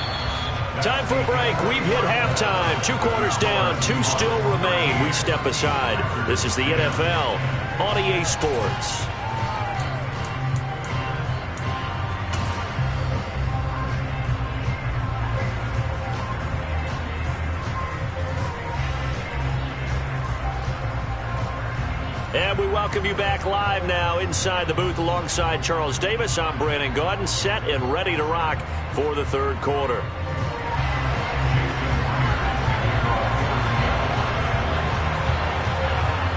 Time for a break. We've hit halftime. 2 quarters down. 2 still remain. We step aside. This is the NFL on EA Sports. And we welcome you back live now inside the booth alongside Charles Davis. I'm Brandon Gaudin, set and ready to rock for the 3rd quarter.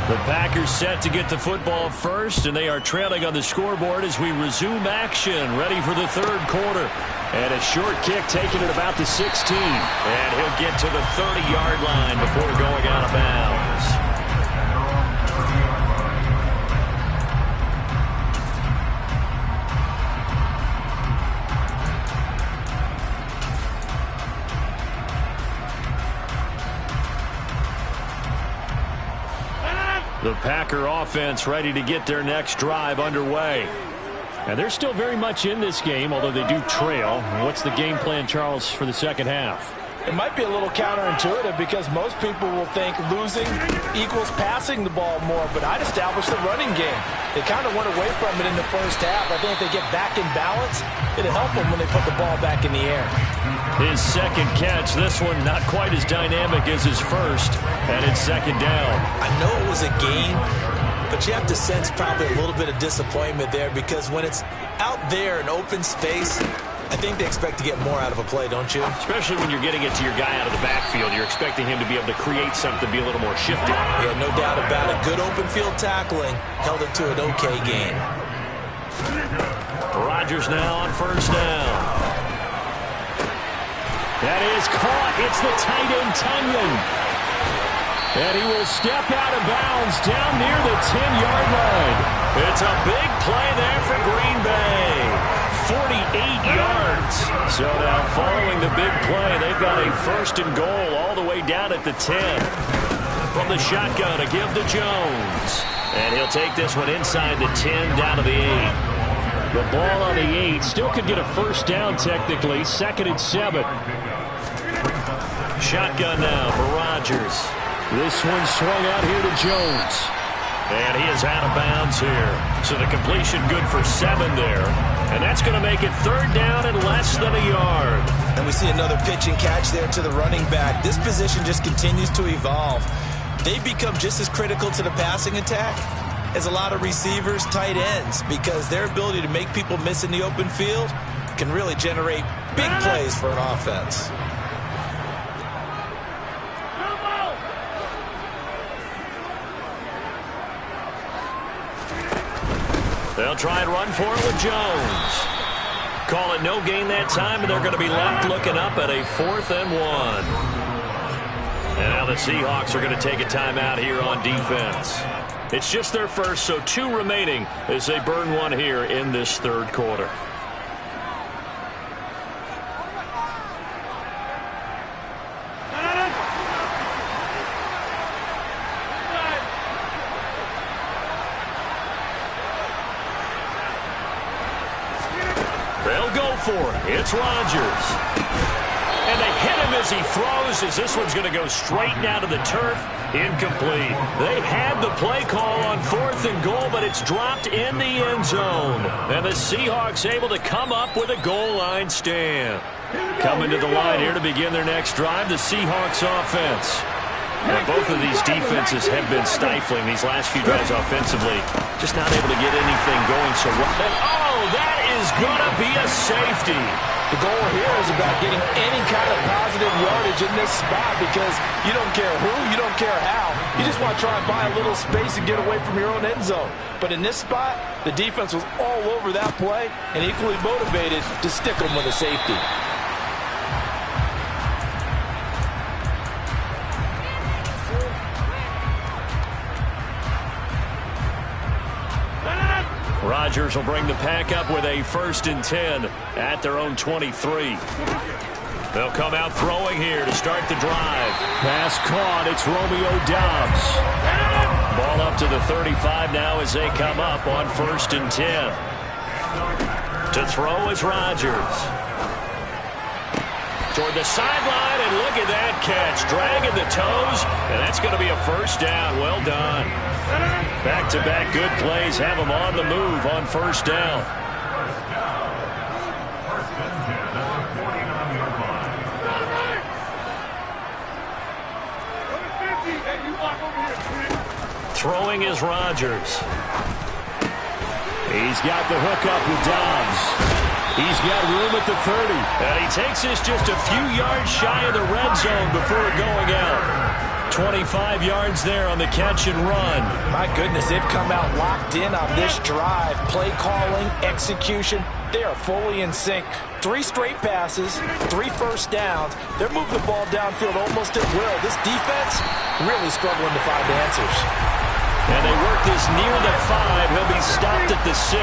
The Packers set to get the football first, and they are trailing on the scoreboard as we resume action, ready for the 3rd quarter. And a short kick taken at about the 16. And he'll get to the 30-yard line before going out of bounds. The Packer offense ready to get their next drive underway. And they're still very much in this game, although they do trail. What's the game plan, Charles, for the second half? It might be a little counterintuitive because most people will think losing equals passing the ball more, but I'd establish the running game. They kind of went away from it in the first half. I think if they get back in balance, it'll help them when they put the ball back in the air. His second catch, this one not quite as dynamic as his first, and it's 2nd down. I know it was a gain, but you have to sense probably a little bit of disappointment there because when it's out there in open space, I think they expect to get more out of a play, don't you? Especially when you're getting it to your guy out of the backfield. You're expecting him to be able to create something, be a little more shifty. Yeah, no doubt about it. Good open field tackling held it to an okay gain. Rodgers now on 1st down. That is caught. It's the tight end, Tunyon. And he will step out of bounds down near the 10-yard line. It's a big play there for Green Bay. 48 yards. So now following the big play, they've got a 1st and goal all the way down at the 10. From the shotgun to give to Jones. And he'll take this one inside the 10 down to the 8. The ball on the 8 still could get a 1st down technically. 2nd and 7. Shotgun now for Rodgers. This one swung out here to Jones. And he is out of bounds here. So the completion good for 7 there. And that's going to make it 3rd down and less than a yard. And we see another pitch and catch there to the running back. This position just continues to evolve. They become just as critical to the passing attack as a lot of receivers, tight ends, because their ability to make people miss in the open field can really generate big plays for an offense. They'll try and run for it with Jones. Call it no gain that time, and they're going to be left looking up at a 4th and 1. And now the Seahawks are going to take a timeout here on defense. It's just their first, so 2 remaining as they burn one here in this 3rd quarter. For it. It's Rodgers. And they hit him as he throws, as this one's going to go straight down to the turf. Incomplete. They had the play call on 4th and goal, but it's dropped in the end zone. And the Seahawks able to come up with a goal line stand. Coming to the line here to begin their next drive, the Seahawks offense. And both of these defenses have been stifling these last few drives offensively. Just not able to get anything going so well. Oh, that is going to be a safety. The goal here is about getting any kind of positive yardage in this spot because you don't care who, you don't care how. You just want to try and buy a little space and get away from your own end zone. But in this spot, the defense was all over that play and equally motivated to stick them with a safety. Rodgers will bring the pack up with a 1st and 10 at their own 23. They'll come out throwing here to start the drive. Pass caught. It's Romeo Doubs. Ball up to the 35 now as they come up on 1st and 10. To throw is Rodgers. Toward the sideline, and look at that catch. Dragging the toes, and that's going to be a 1st down. Well done. Back-to-back good plays have them on the move on 1st down. Throwing is Rodgers. He's got the hook up with Doubs. He's got room at the 30. And he takes this just a few yards shy of the red zone before going out. 25 yards there on the catch and run. My goodness, they've come out locked in on this drive. Play calling, execution, they are fully in sync. 3 straight passes, 3 first downs. They're moving the ball downfield almost at will. This defense really struggling to find answers. And they work this near the 5. He'll be stopped at the 6.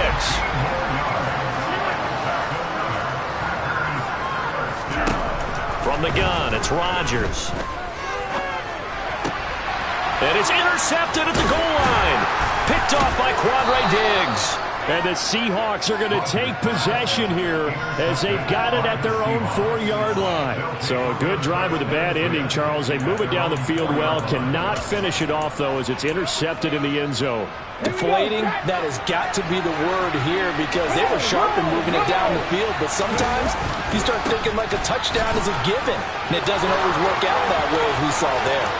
From the gun, it's Rodgers. And it's intercepted at the goal line. Picked off by Quadre Diggs. And the Seahawks are going to take possession here as they've got it at their own 4-yard line. So a good drive with a bad ending, Charles. They move it down the field well. Cannot finish it off, though, as it's intercepted in the end zone. Deflating, that has got to be the word here because they were sharp in moving it down the field. But sometimes you start thinking like a touchdown is a given. And it doesn't always work out that way as we saw there.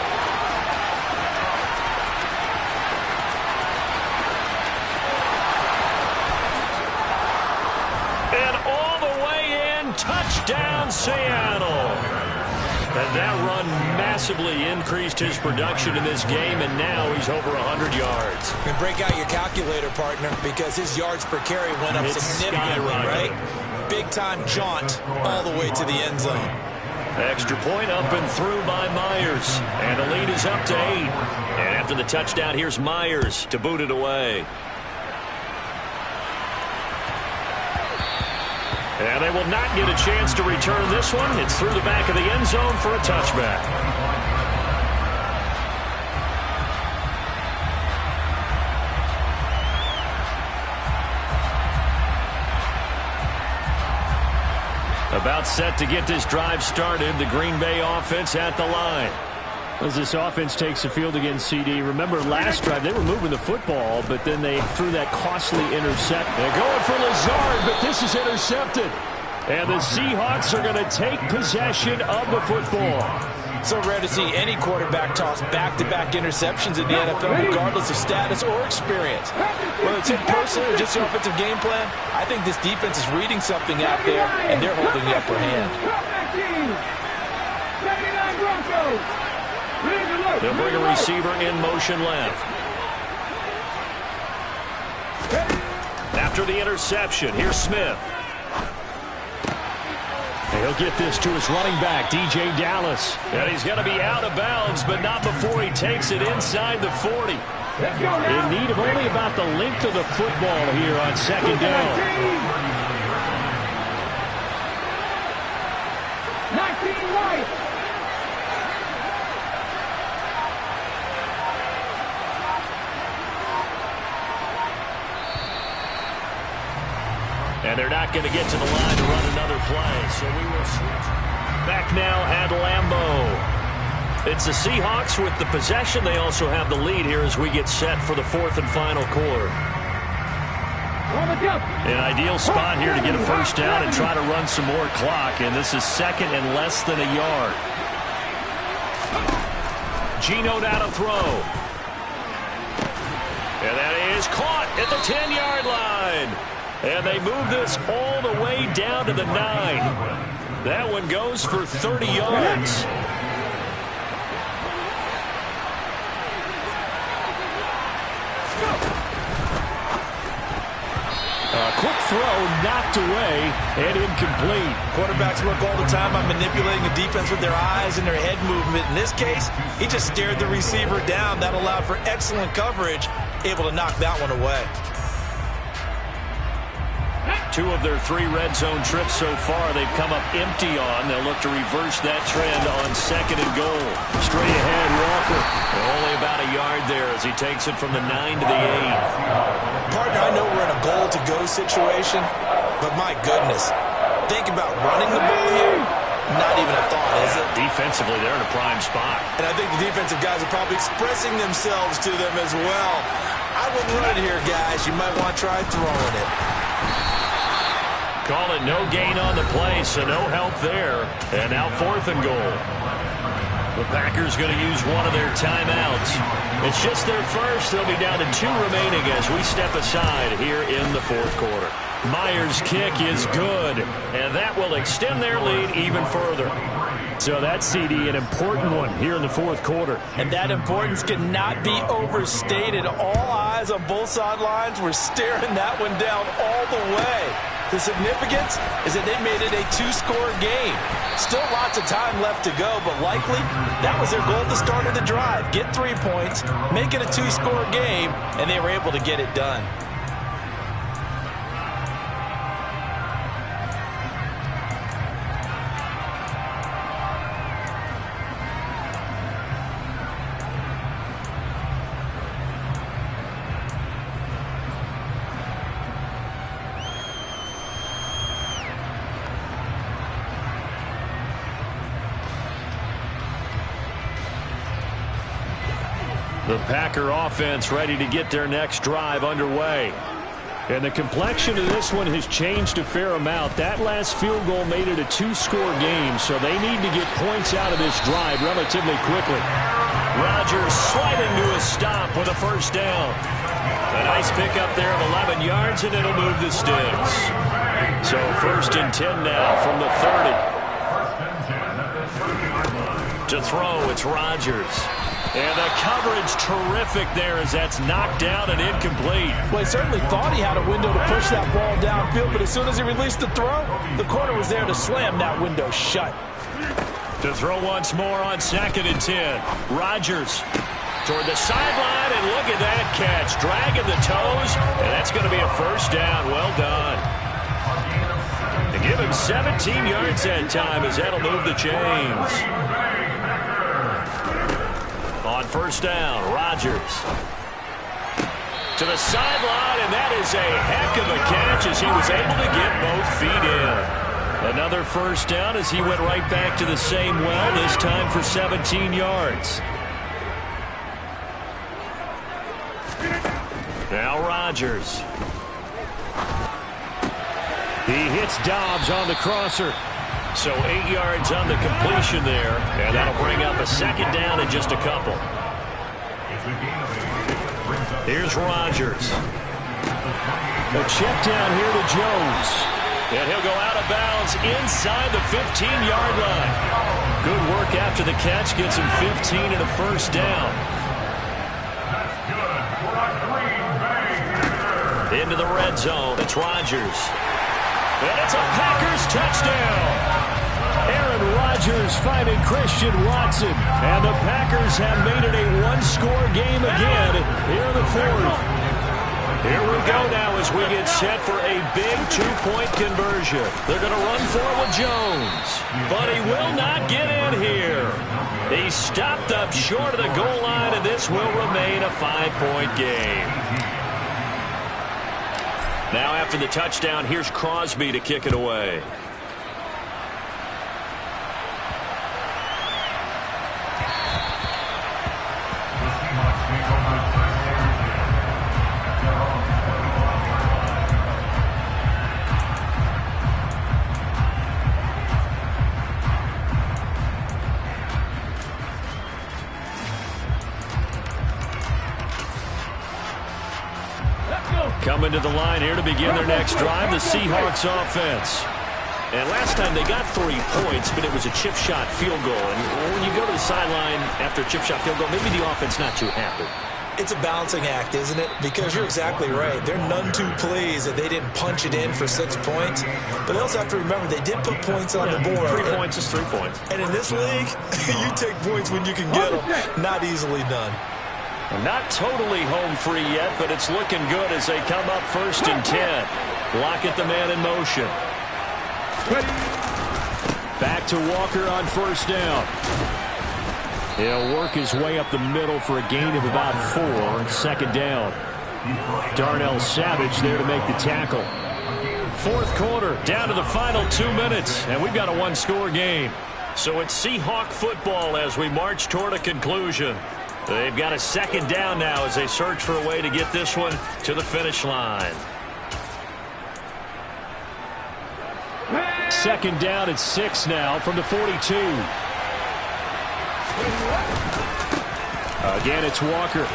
Touchdown, Seattle. And that run massively increased his production in this game, and now he's over 100 yards. And break out your calculator, partner, because his yards per carry went up significantly, right? Big-time jaunt all the way to the end zone. Extra point up and through by Myers. And the lead is up to 8. And after the touchdown, here's Myers to boot it away. And they will not get a chance to return this one. It's through the back of the end zone for a touchback. About set to get this drive started. The Green Bay offense at the line. As this offense takes the field against CD, remember last drive they were moving the football, but then they threw that costly intercept. They're going for Lazard, but this is intercepted. And the Seahawks are going to take possession of the football. So rare to see any quarterback toss back-to-back interceptions in the NFL, regardless of status or experience. Whether it's him personally or just the offensive game plan, I think this defense is reading something out there, and they're holding the upper hand. They'll bring a receiver in motion left. After the interception, here's Smith. He'll get this to his running back, DJ Dallas. And he's going to be out of bounds, but not before he takes it inside the 40. In need of only about the length of the football here on 2nd down. 19 right. And they're not going to get to the line to run another play, so we will switch. Back now at Lambeau. It's the Seahawks with the possession. They also have the lead here as we get set for the fourth and final quarter. An ideal spot here to get a first down and try to run some more clock, and this is second and less than a yard. Geno now to throw. And that is caught at the 10-yard line. And they move this all the way down to the 9. That one goes for 30 yards. Quick throw, knocked away, and incomplete. Quarterbacks work all the time on manipulating the defense with their eyes and their head movement. In this case, he just stared the receiver down. That allowed for excellent coverage, able to knock that one away. 2 of their 3 red zone trips so far they've come up empty on. They'll look to reverse that trend on second and goal. Straight ahead, Walker. Only about a yard there as he takes it from the 9 to the 8. Partner, I know we're in a goal-to-go situation, but my goodness, think about running the ball here. Not even a thought, is it? Defensively, they're in a prime spot. And I think the defensive guys are probably expressing themselves to them as well. I wouldn't run it here, guys. You might want to try throwing it. Call it no gain on the play, so no help there. And now fourth and goal. The Packers going to use one of their timeouts. It's just their first. They'll be down to 2 remaining as we step aside here in the fourth quarter. Myers' kick is good, and that will extend their lead even further. So that's, CD, an important one here in the fourth quarter. And that importance cannot be overstated. All eyes on both sidelines were staring that one down all the way. The significance is that they made it a 2-score game. Still lots of time left to go, but likely that was their goal at the start of the drive. Get 3 points, make it a 2-score game, and they were able to get it done. The Packer offense ready to get their next drive underway. And the complexion of this one has changed a fair amount. That last field goal made it a 2-score game, so they need to get points out of this drive relatively quickly. Rodgers sliding to a stop with a first down. A nice pickup there of 11 yards, and it'll move the sticks. So first and 10 now from the 30. To throw, it's Rodgers. And the coverage terrific there as that's knocked down and incomplete. Well, he certainly thought he had a window to push that ball downfield, but as soon as he released the throw, the corner was there to slam that window shut. To throw once more on second and 10. Rodgers toward the sideline, and look at that catch. Dragging the toes, and that's going to be a first down. Well done. To give him 17 yards that time as that'll move the chains. On first down, Rodgers to the sideline, and that is a heck of a catch as he was able to get both feet in. Another first down as he went right back to the same well, this time for 17 yards. Now Rodgers. He hits Dobbs on the crosser. So 8 yards on the completion there, and that'll bring up a second down in just a couple. Here's Rodgers. A check down here to Jones. And he'll go out of bounds inside the 15-yard line. Good work after the catch, gets him 15 and a first down. Into the red zone, it's Rodgers. And it's a Packers touchdown. Aaron Rodgers finding Christian Watson. And the Packers have made it a 1-score game again here in the fourth. Here we go now as we get set for a big 2-point conversion. They're going to run for it with Jones. But he will not get in here. He stopped up short of the goal line, and this will remain a 5-point game. Now after the touchdown, here's Crosby to kick it away. Coming to the line here to begin their next drive, the Seahawks offense. And last time they got 3 points, but it was a chip shot field goal. And when you go to the sideline after a chip shot field goal, maybe the offense not too happy. It's a balancing act, isn't it? Because you're exactly right. They're none too pleased that they didn't punch it in for 6 points. But they also have to remember they did put points on the board. 3 points is 3 points. And in this league, you take points when you can get them. Not easily done. Not totally home free yet, but it's looking good as they come up 1st and 10. Lockett the man in motion. Back to Walker on 1st down. He'll work his way up the middle for a gain of about 4. 2nd down. Darnell Savage there to make the tackle. 4th quarter, down to the final 2 minutes, and we've got a 1-score game. So it's Seahawk football as we march toward a conclusion. They've got a 2nd down now as they search for a way to get this one to the finish line. 2nd down at 6 now from the 42. Again, it's Walker.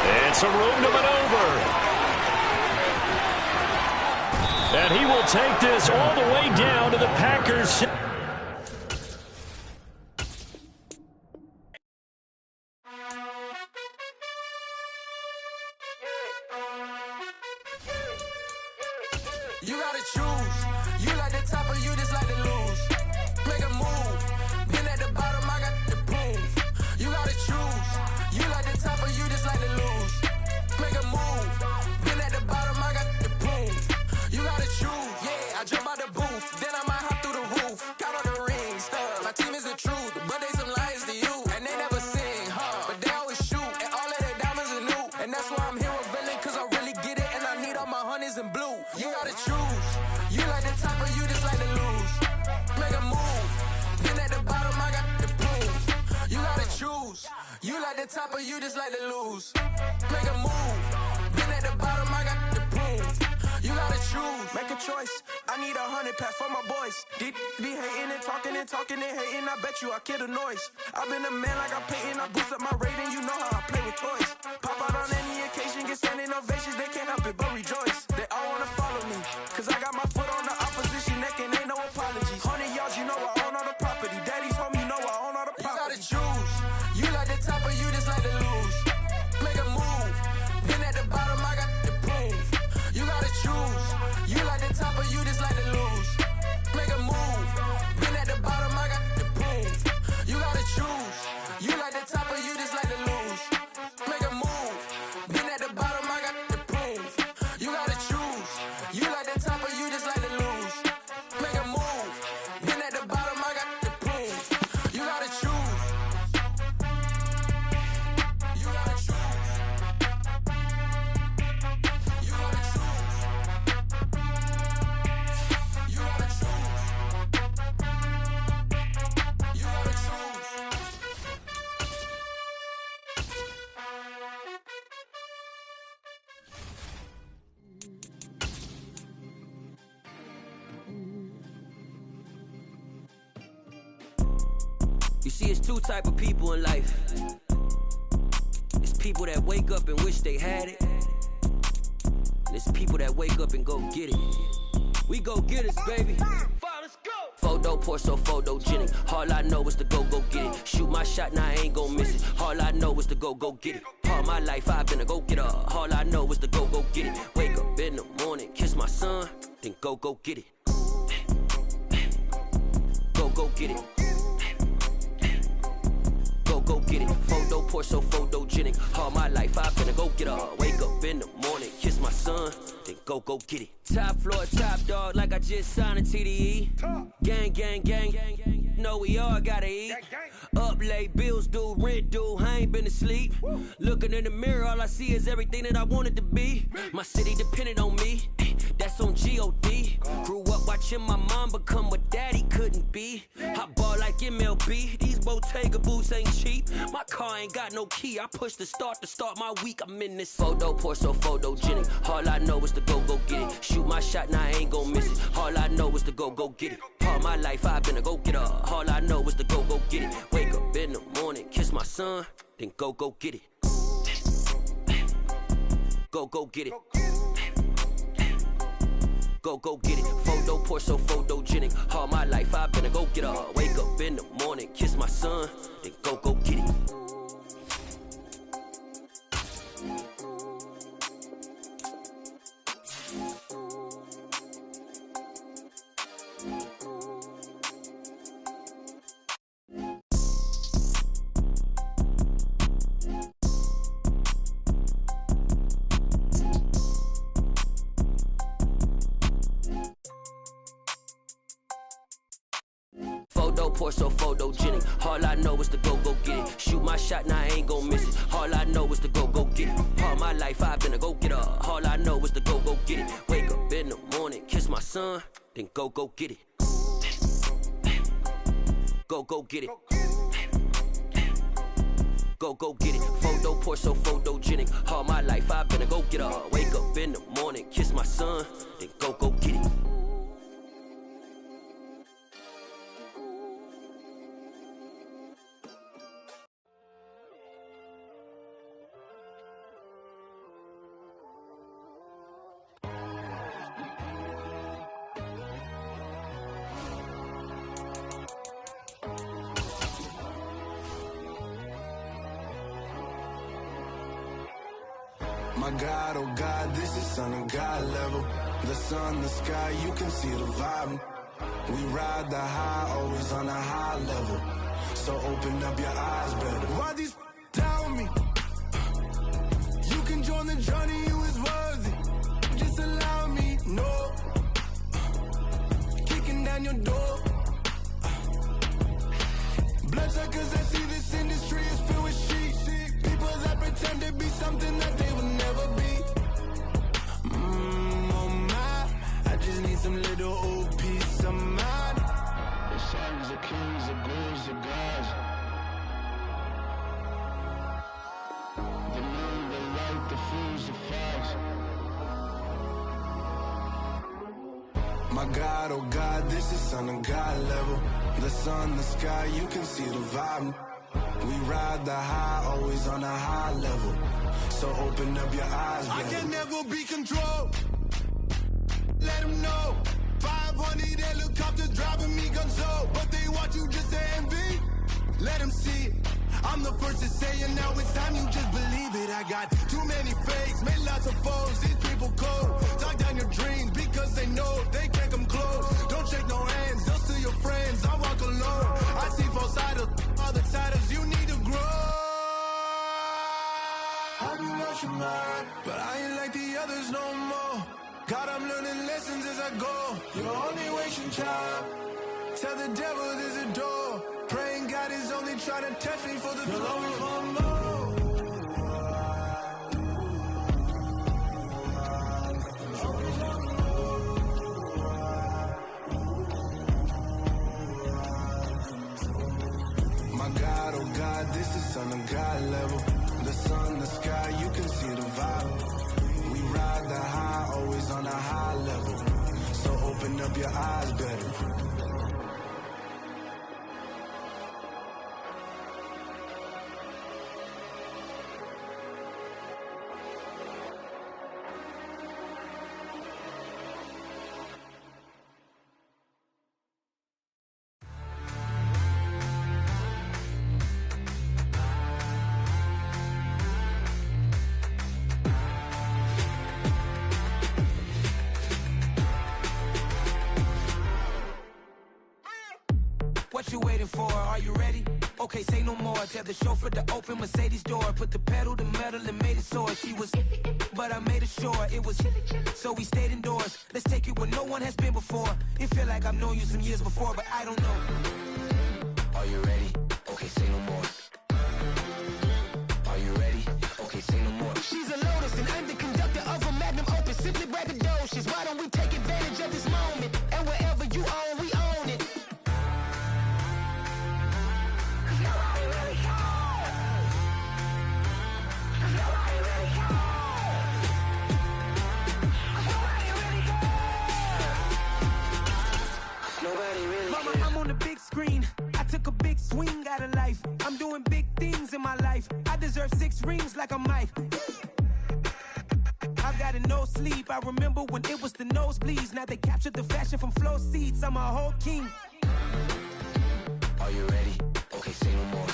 And some room to maneuver. And he will take this all the way down to the Packers. You gotta choose. You like the top or you just like to lose. Make a move. Been at the bottom, I got the boom. You gotta choose. You like the top or you just like to lose. Make a move. Been at the bottom, I got the boom. You gotta choose. Yeah, I jump out the booth. Then I might hop through the roof. Got all the rings, stuff. My team is the truth, but they some liars to you. And they never sing, but they always shoot. And all of their diamonds are new. And that's why I'm here with villain, cause I really get it. And I need all my honeys in blue. You gotta choose. You like the top or you just like to lose. Make a move. Been at the bottom, I got the boom. You gotta choose. You like the top or you just like to lose. Make a move. Been at the bottom, I got the boom. You gotta choose. Make a choice. I need 100 pass for my boys. Deep be hating and talking and hating. I bet you I kill the noise. I've been a man like I'm painting. I boost up my rating. You know how I play with toys. Pop out on any occasion, get standing ovations. They can't help it but rejoice. They all wanna follow me, cause I got my foot on the opposition neck and ain't no apologies. 100 yards, you know I own all the property. Daddy's home, you know I own all the property. You gotta choose. You like the top or you just like to lose. Make a move. Been at the bottom, I got the boom. You gotta choose. You like the top or you just like to lose. Make a move. Been at the bottom, I got the boom. You gotta choose. You like the top or you just like to lose. Make a move. Been at the bottom, I got the boom. You gotta choose. You like the top or you just like to lose. Make a move. Been at the bottom, I got the boom. You gotta choose. You gotta choose. You gotta choose. You gotta choose. You gotta choose. You see, it's 2 type of people in life. It's people that wake up and wish they had it. And it's people that wake up and go get it. We go get it, baby. Photo pour so photogenic. All I know is to go get it. Shoot my shot, now I ain't gon' miss it. All I know is to go get it. All my life I've been a go getter. All I know is to go get it. Wake up in the morning, kiss my son, then go get it. Go get it. Go get it. Photo pour so photogenic. All my life I've been a go getter. Wake up in the morning, kiss my son, then go get it. Top floor, top dog, like I just signed a TDE. Gang. Know we all gotta eat. Up late, bills due, rent due, I ain't been asleep. Looking in the mirror, all I see is everything that I wanted to be. My city depended on me, that's on G.O.D. Grew up watching my mom become what daddy couldn't be. I ball like MLB, these Bottega boots ain't cheap. My car ain't got no key, I push the start to start my week. I'm in this photo pour so photogenic. All I know is to go get it. Shoot my shot, now I ain't gon' miss it. All I know is to go get it. All my life I've been a go getter. All I know is to go get it. Wake up in the morning, kiss my son, then go get it. go get it. Go get it. Photo poor, so photogenic. All my life I've been a go getter. Wake up in the morning, kiss my son, then go get it. Poor, so photogenic. All I know is to go get it. Shoot my shot, now I ain't gon' miss it. All I know is to go get it. All my life I've been a go getter. All I know is to go get it. Wake up in the morning, kiss my son, then go get it. Go get it. Go get it. Photo poor, so photogenic. All my life I've been a go getter. Wake up in the morning, kiss my son, then go get it. My God, oh God, this is Son of God level. The sun, the sky, you can see the vibe. We ride the high, always on a high level. So open up your eyes better. Why these tell me? You can join the journey, you is worthy. Just allow me, no. Kicking down your door. Bloodsuckers, I see this industry is filled with sheep. People that pretend to be something that they will never be. Oh my, I just need some little old peace of mind. The sons, the kings, the ghouls, the gods. The moon, the light, the fools, the facts. My God, oh God, this is Son of God level. The sun, the sky, you can see the vibe. We ride the high, always on a high level. So open up your eyes, baby. I can never be controlled. Let them know. 500 helicopters driving me gonzo. But they want you just to envy. Let them see it. I'm the first to say it, now it's time you just believe it. I got too many fakes, made lots of foes. These people cold. Talk down your dreams because they know they can't come close. Don't shake no hands, they'll steal your friends. I walk alone. I see both sides, other titles, you need to grow. Have you lost your mind? But I ain't like the others no more. God, I'm learning lessons as I go. You're only wasting time. Tell the devil there's a door. Praying God is only trying to test me for the throne. You'll always want more. My God, oh God, this is Son of God level. The sun, the sky, you can see the vibe. We ride the high, always on a high level. So open up your eyes better. What you waiting for? Are you ready? Okay, say no more. Tell the chauffeur to open Mercedes door. Put the pedal to metal and made it soar. She was, but I made it sure it was. So we stayed indoors. Let's take it where no one has been before. It feel like I've known you some years before, but I don't know. Are you ready? Okay, say no more. Are you ready? Okay, say no more. She's a Lotus and I'm the conductor of a Magnum Opus. Simply braggadocious. Why don't we take advantage of this moment? And wherever you own, we own it. Mama, I'm on the big screen. I took a big swing out of life. I'm doing big things in my life. I deserve 6 rings like a Mike. got a no sleep. I remember when it was the nosebleeds. Now they captured the fashion from flow seats. I'm a whole king. Are you ready? Okay, say no more.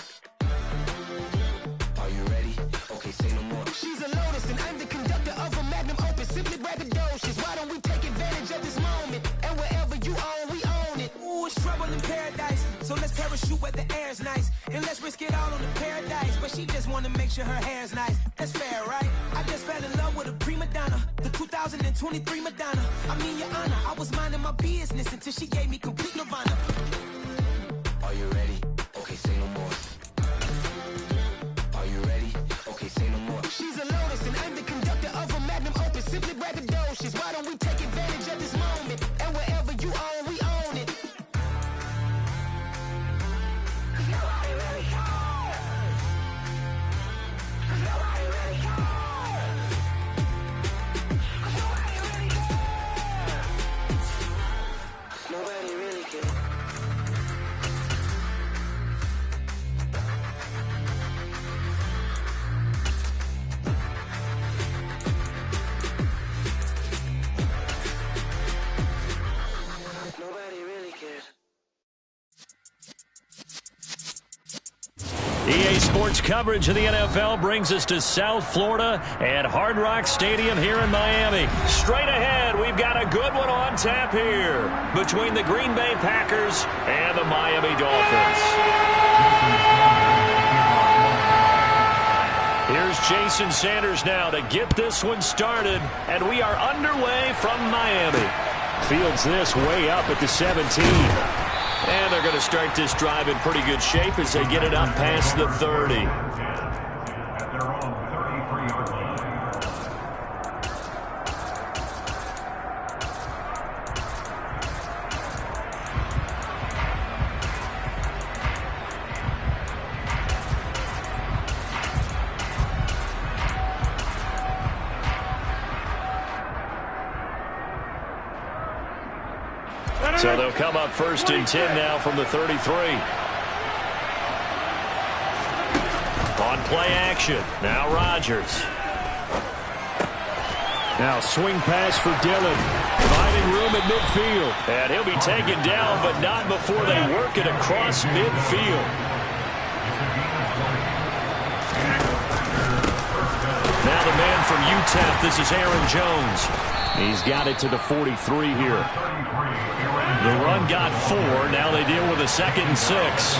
Are you ready? Okay, say no more. She's a lotus and I'm the conductor of a magnum opus. Simply braggadocious. Why don't we take advantage of this moment? And wherever you own, we own it. Ooh, it's trouble in paradise. So let's parachute where the air's nice. And let's risk it all on the paradise. But she just wanna make sure her hair's nice. That's fair, right? I just fell in love with a prima donna. The 2023 Madonna. I mean, your honor, I was minding my business until she gave me complete nirvana. Are you ready? Okay, say no more. Are you ready? Okay, say no more. She's a lotus and I'm the conductor of a magnum opus. Simply braggadocious. Why don't we take advantage of this moment? And wherever you own, we own it. Nobody really cares. Nobody really cares. Nobody really cares. Nobody really cares. Nobody really cares. EA Sports coverage of the NFL brings us to South Florida at Hard Rock Stadium here in Miami. Straight ahead, we've got a good one on tap here between the Green Bay Packers and the Miami Dolphins. Here's Jason Sanders now to get this one started, and we are underway from Miami. Fields this way up at the 17. And they're going to start this drive in pretty good shape as they get it up past the 30. At their own 33-yard line. So they'll come up first and 10 now from the 33. On play action. Now Rodgers. Now swing pass for Dillon. Finding room at midfield. And he'll be taken down, but not before they work it across midfield. Now the man from UTEP, this is Aaron Jones. He's got it to the 43 here. The run got 4. Now they deal with a 2nd and 6.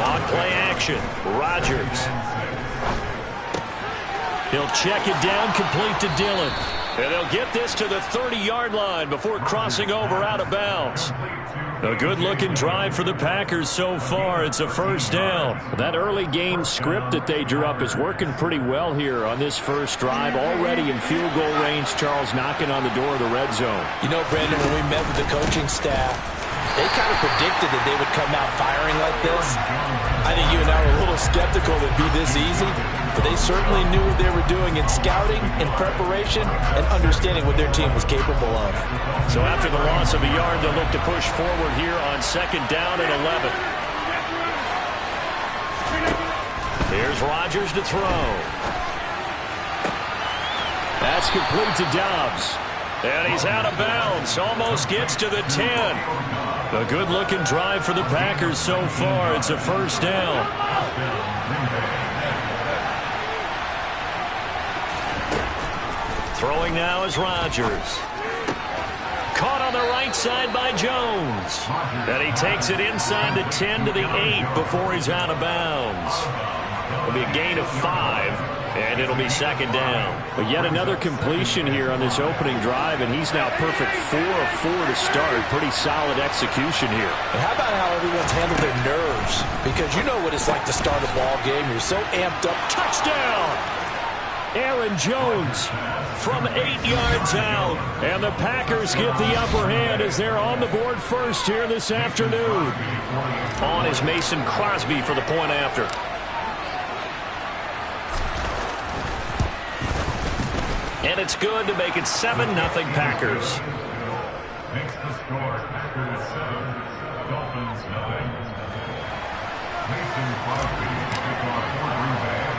On play action, Rodgers. He'll check it down, complete to Dillon. And they'll get this to the 30-yard line before crossing over out of bounds. A good-looking drive for the Packers so far. It's a first down. That early game script that they drew up is working pretty well here on this first drive. Already in field goal range, Charles knocking on the door of the red zone. You know, Brandon, when we met with the coaching staff, they kind of predicted that they would come out firing like this. I think you and I were a little skeptical that it'd be this easy, but they certainly knew what they were doing in scouting, in preparation, and understanding what their team was capable of. So after the loss of a yard, they'll look to push forward here on 2nd down and 11. Here's Rodgers to throw. That's complete to Dobbs. And he's out of bounds. Almost gets to the 10. A good-looking drive for the Packers so far. It's a first down. Throwing now is Rodgers. Caught on the right side by Jones. And he takes it inside the 10 to the 8 before he's out of bounds. It'll be a gain of 5. And it'll be 2nd down. But yet another completion here on this opening drive, and he's now perfect 4 of 4 to start. Pretty solid execution here. And how about how everyone's handled their nerves? Because you know what it's like to start a ball game. You're so amped up. Touchdown! Aaron Jones from 8 yards out. And the Packers get the upper hand as they're on the board first here this afternoon. On is Mason Crosby for the point after. And it's good to make it 7-0 Packers. Makes the score Packers 7, Dolphins 9. Mason Crosby, kickoff for Green Bay.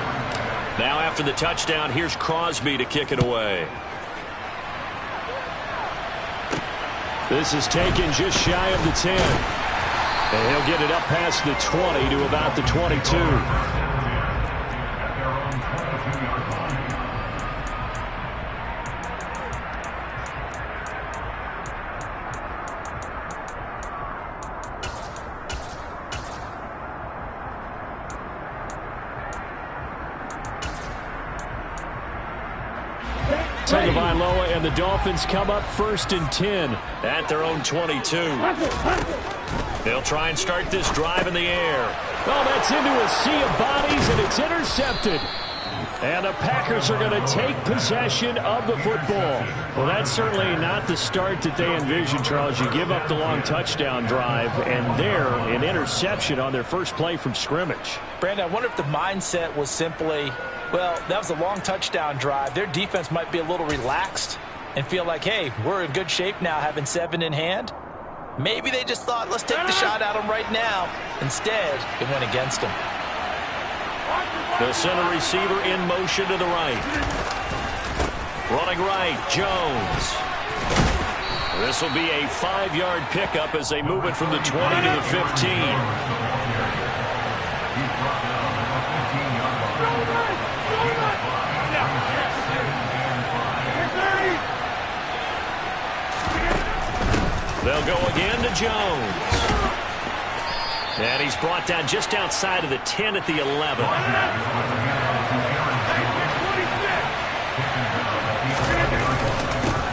Now after the touchdown, here's Crosby to kick it away. This is taken just shy of the 10. And he'll get it up past the 20 to about the 22. Tagovailoa and the Dolphins come up 1st and 10 at their own 22. They'll try and start this drive in the air. Oh, that's into a sea of bodies, and it's intercepted. And the Packers are going to take possession of the football. Well, that's certainly not the start that they envisioned, Charles. You give up the long touchdown drive, and there, an interception on their first play from scrimmage. Brandon, I wonder if the mindset was simply, well, that was a long touchdown drive. Their defense might be a little relaxed and feel like, hey, we're in good shape now having 7 in hand. Maybe they just thought, let's take the shot at them right now. Instead, it went against them. The center receiver in motion to the right. Running right, Jones. This will be a 5-yard pickup as they move it from the 20 to the 15. They'll go again to Jones. And he's brought down just outside of the 10 at the 11.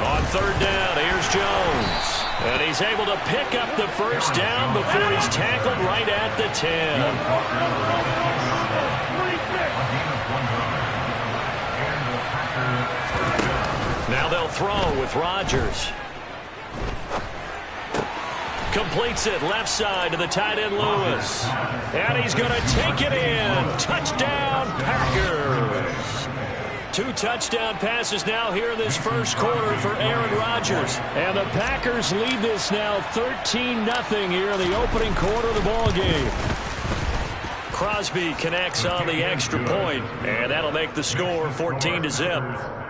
On 3rd down, here's Jones. And he's able to pick up the first down before he's tackled right at the 10. Now they'll throw with Rodgers. Completes it left side to the tight end Lewis. And he's going to take it in. Touchdown, Packers. 2 touchdown passes now here in this first quarter for Aaron Rodgers. And the Packers lead this now 13-0 here in the opening quarter of the ball game. Crosby connects on the extra point, and that'll make the score 14-0.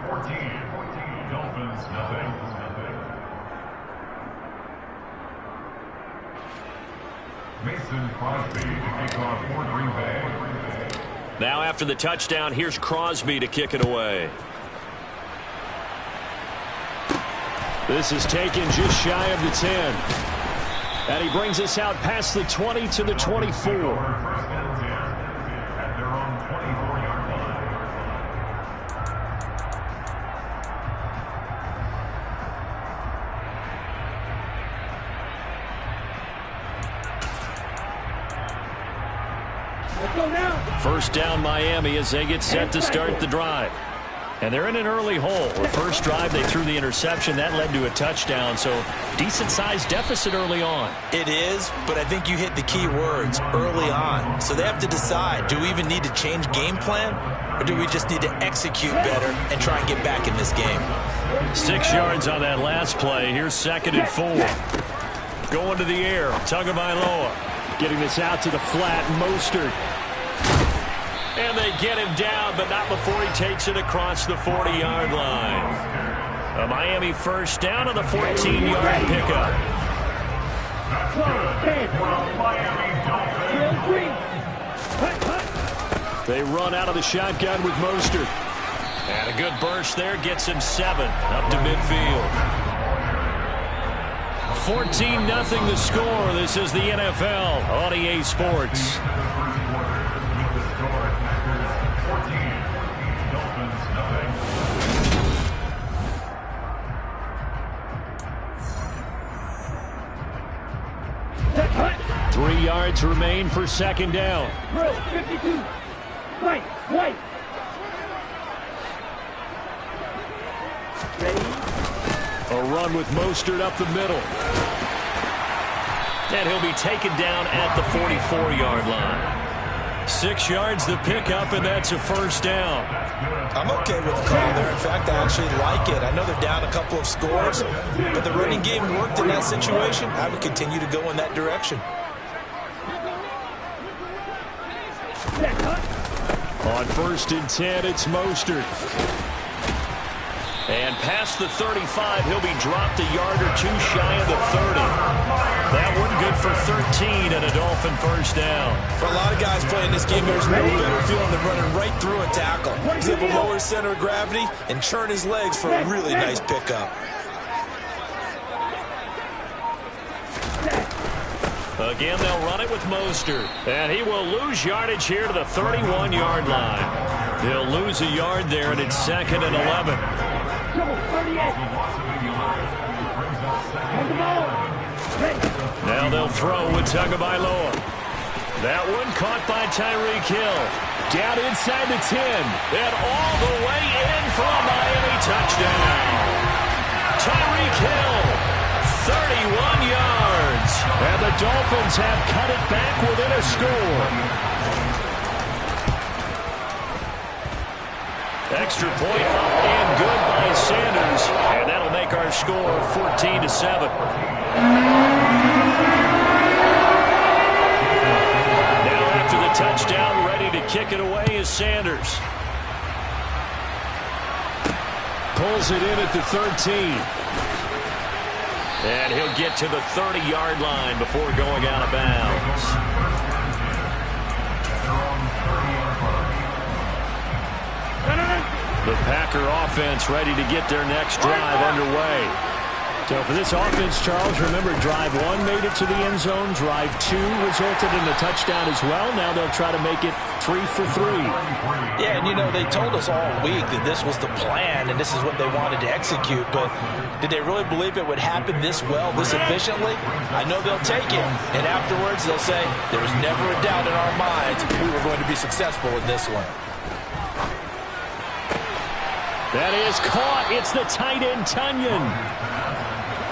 Now after the touchdown, here's Crosby to kick it away. This is taken just shy of the 10. And he brings us out past the 20 to the 24. First down Miami as they get set to start the drive. And they're in an early hole. The first drive they threw the interception. That led to a touchdown, so decent-sized deficit early on. It is, but I think you hit the key words, early on. So they have to decide, do we even need to change game plan, or do we just need to execute better and try and get back in this game? 6 yards on that last play. Here's 2nd and 4. Going to the air, Tagovailoa. Getting this out to the flat, Mostert. And they get him down, but not before he takes it across the 40-yard line. A Miami first down on the 14-yard pickup. They run out of the shotgun with Mostert. And a good burst there gets him 7 up to midfield. 14-0 the score. This is the NFL on EA Sports. Three yards remain for 2nd down. 52. White. A run with Mostert up the middle. And he'll be taken down at the 44-yard line. 6 yards the pickup, and that's a first down. I'm okay with the call there. In fact, I actually like it. I know they're down a couple of scores, but the running game worked in that situation. I would continue to go in that direction. On 1st and 10, it's Mostert. And past the 35, he'll be dropped a yard or two shy of the 30. That one good for 13 and a Dolphin first down. For a lot of guys playing this game, there's no better feeling than running right through a tackle. He's able to lower his center of gravity and churn his legs for a really nice pickup. Again, they'll run it with Mostert. And he will lose yardage here to the 31-yard line. He'll lose a yard there, and it's 2nd and 11. Now they'll throw with Tagovailoa. That one caught by Tyreek Hill. Down inside the 10. And all the way in for a Miami touchdown. Tyreek Hill, 31 yards. And the Dolphins have cut it back within a score. Extra point up and good by Sanders. And that'll make our score 14-7. Now after the touchdown, ready to kick it away is Sanders. Pulls it in at the 13. And he'll get to the 30-yard line before going out of bounds. The Packer offense ready to get their next drive underway. So for this offense, Charles, remember, drive 1 made it to the end zone. Drive 2 resulted in a touchdown as well. Now they'll try to make it 3 for 3. Yeah, and you know, they told us all week that this was the plan and this is what they wanted to execute. But did they really believe it would happen this well, this efficiently? I know they'll take it. And afterwards, they'll say, there was never a doubt in our minds we were going to be successful in this one. That is caught. It's the tight end, Tunyon.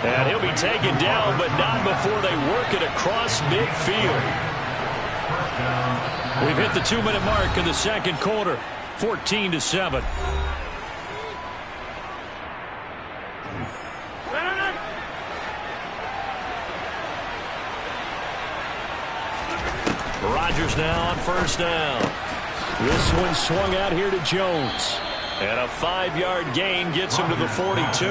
And he'll be taken down, but not before they work it across midfield. We've hit the 2-minute mark in the second quarter, 14-7. Rodgers now on first down. This one swung out here to Jones. And a 5-yard gain gets him to the 42.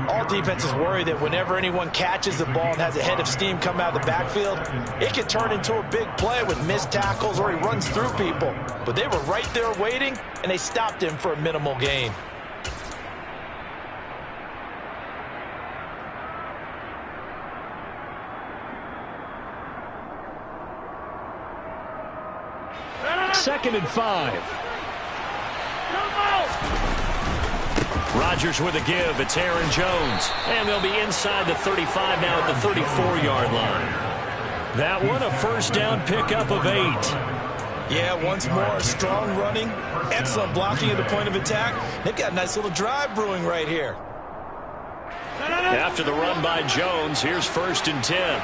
All defenses worry that whenever anyone catches the ball and has a head of steam come out of the backfield, it can turn into a big play with missed tackles or he runs through people. But they were right there waiting, and they stopped him for a minimal gain. Second and 5. Rodgers with a give. It's Aaron Jones. And they'll be inside the 35 now at the 34-yard line. That one, a first down pickup of 8. Yeah, once more, strong running, excellent blocking at the point of attack. They've got a nice little drive brewing right here. After the run by Jones, here's 1st and 10.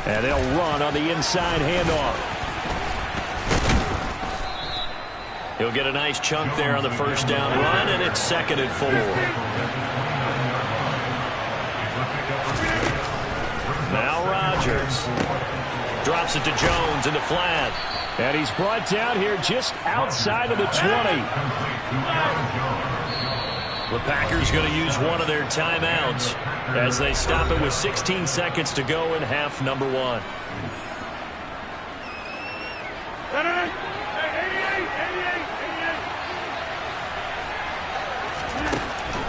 And they'll run on the inside handoff. He'll get a nice chunk there on the first down run, and it's 2nd and 4. Now Rodgers drops it to Jones in the flat. And he's brought down here just outside of the 20. The Packers going to use one of their timeouts as they stop it with 16 seconds to go in half number 1.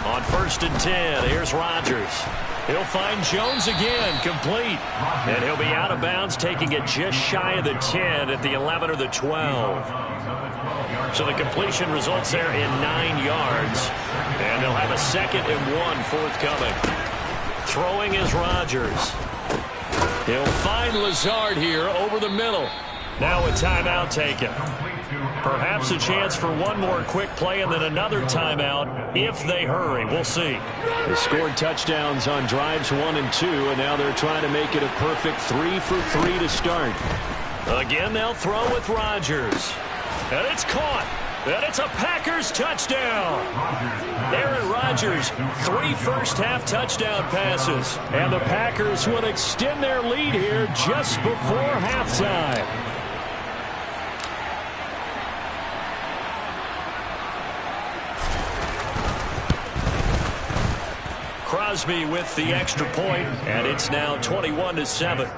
On 1st and 10, here's Rodgers. He'll find Jones again, complete. And he'll be out of bounds, taking it just shy of the 10 at the 11 or the 12. So the completion results there in 9 yards. And they'll have a 2nd and 1 forthcoming. Throwing is Rodgers. He'll find Lazard here over the middle. Now a timeout taken. Perhaps a chance for one more quick play and then another timeout if they hurry. We'll see. They scored touchdowns on drives 1 and 2, and now they're trying to make it a perfect 3 for 3 to start. Again, they'll throw with Rodgers. And it's caught. And it's a Packers touchdown. Aaron Rodgers, 3 first-half touchdown passes. And the Packers will extend their lead here just before halftime. Crosby with the extra point, and it's now 21-7.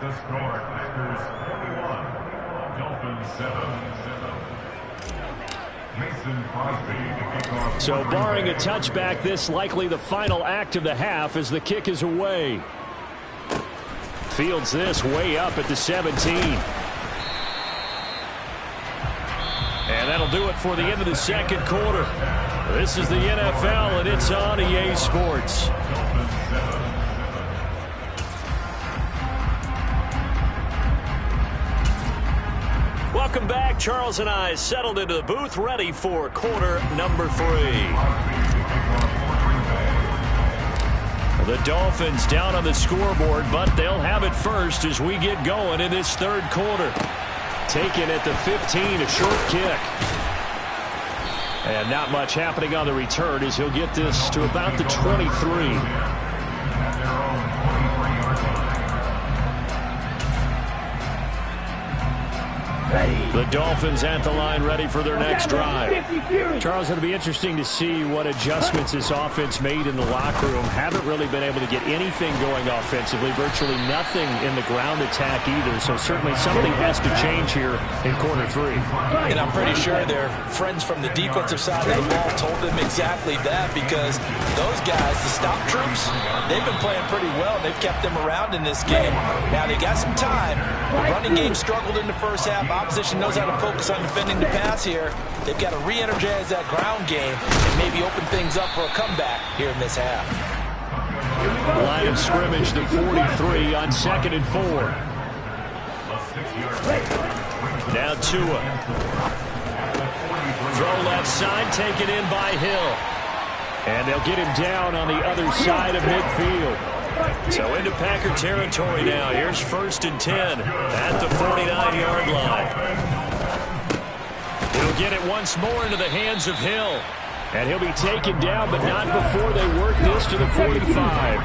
So barring a touchback, this likely the final act of the half as the kick is away. Fields this way up at the 17. And that'll do it for the end of the second quarter. This is the NFL, and it's on EA Sports. Welcome back. Charles and I settled into the booth, ready for quarter number 3. The Dolphins down on the scoreboard, but they'll have it first as we get going in this third quarter. Taken at the 15, a short kick. And not much happening on the return as he'll get this to about the 23. The Dolphins at the line ready for their next drive. Charles, it'll be interesting to see what adjustments this offense made in the locker room. Haven't really been able to get anything going offensively. Virtually nothing in the ground attack either. So certainly something has to change here in quarter 3. And I'm pretty sure their friends from the defensive side of the ball told them exactly that, because those guys, the stop troops, they've been playing pretty well. They've kept them around in this game. Now they got some time. The running game struggled in the first half. Opposition knows how to focus on defending the pass here. They've got to re-energize that ground game and maybe open things up for a comeback here in this half. Line of scrimmage to 43 on 2nd and 4. Now Tua. Throw left side, taken in by Hill. And they'll get him down on the other side of midfield. So into Packer territory now. Here's 1st and 10 at the 49-yard line. He'll get it once more into the hands of Hill. And he'll be taken down, but not before they work this to the 45.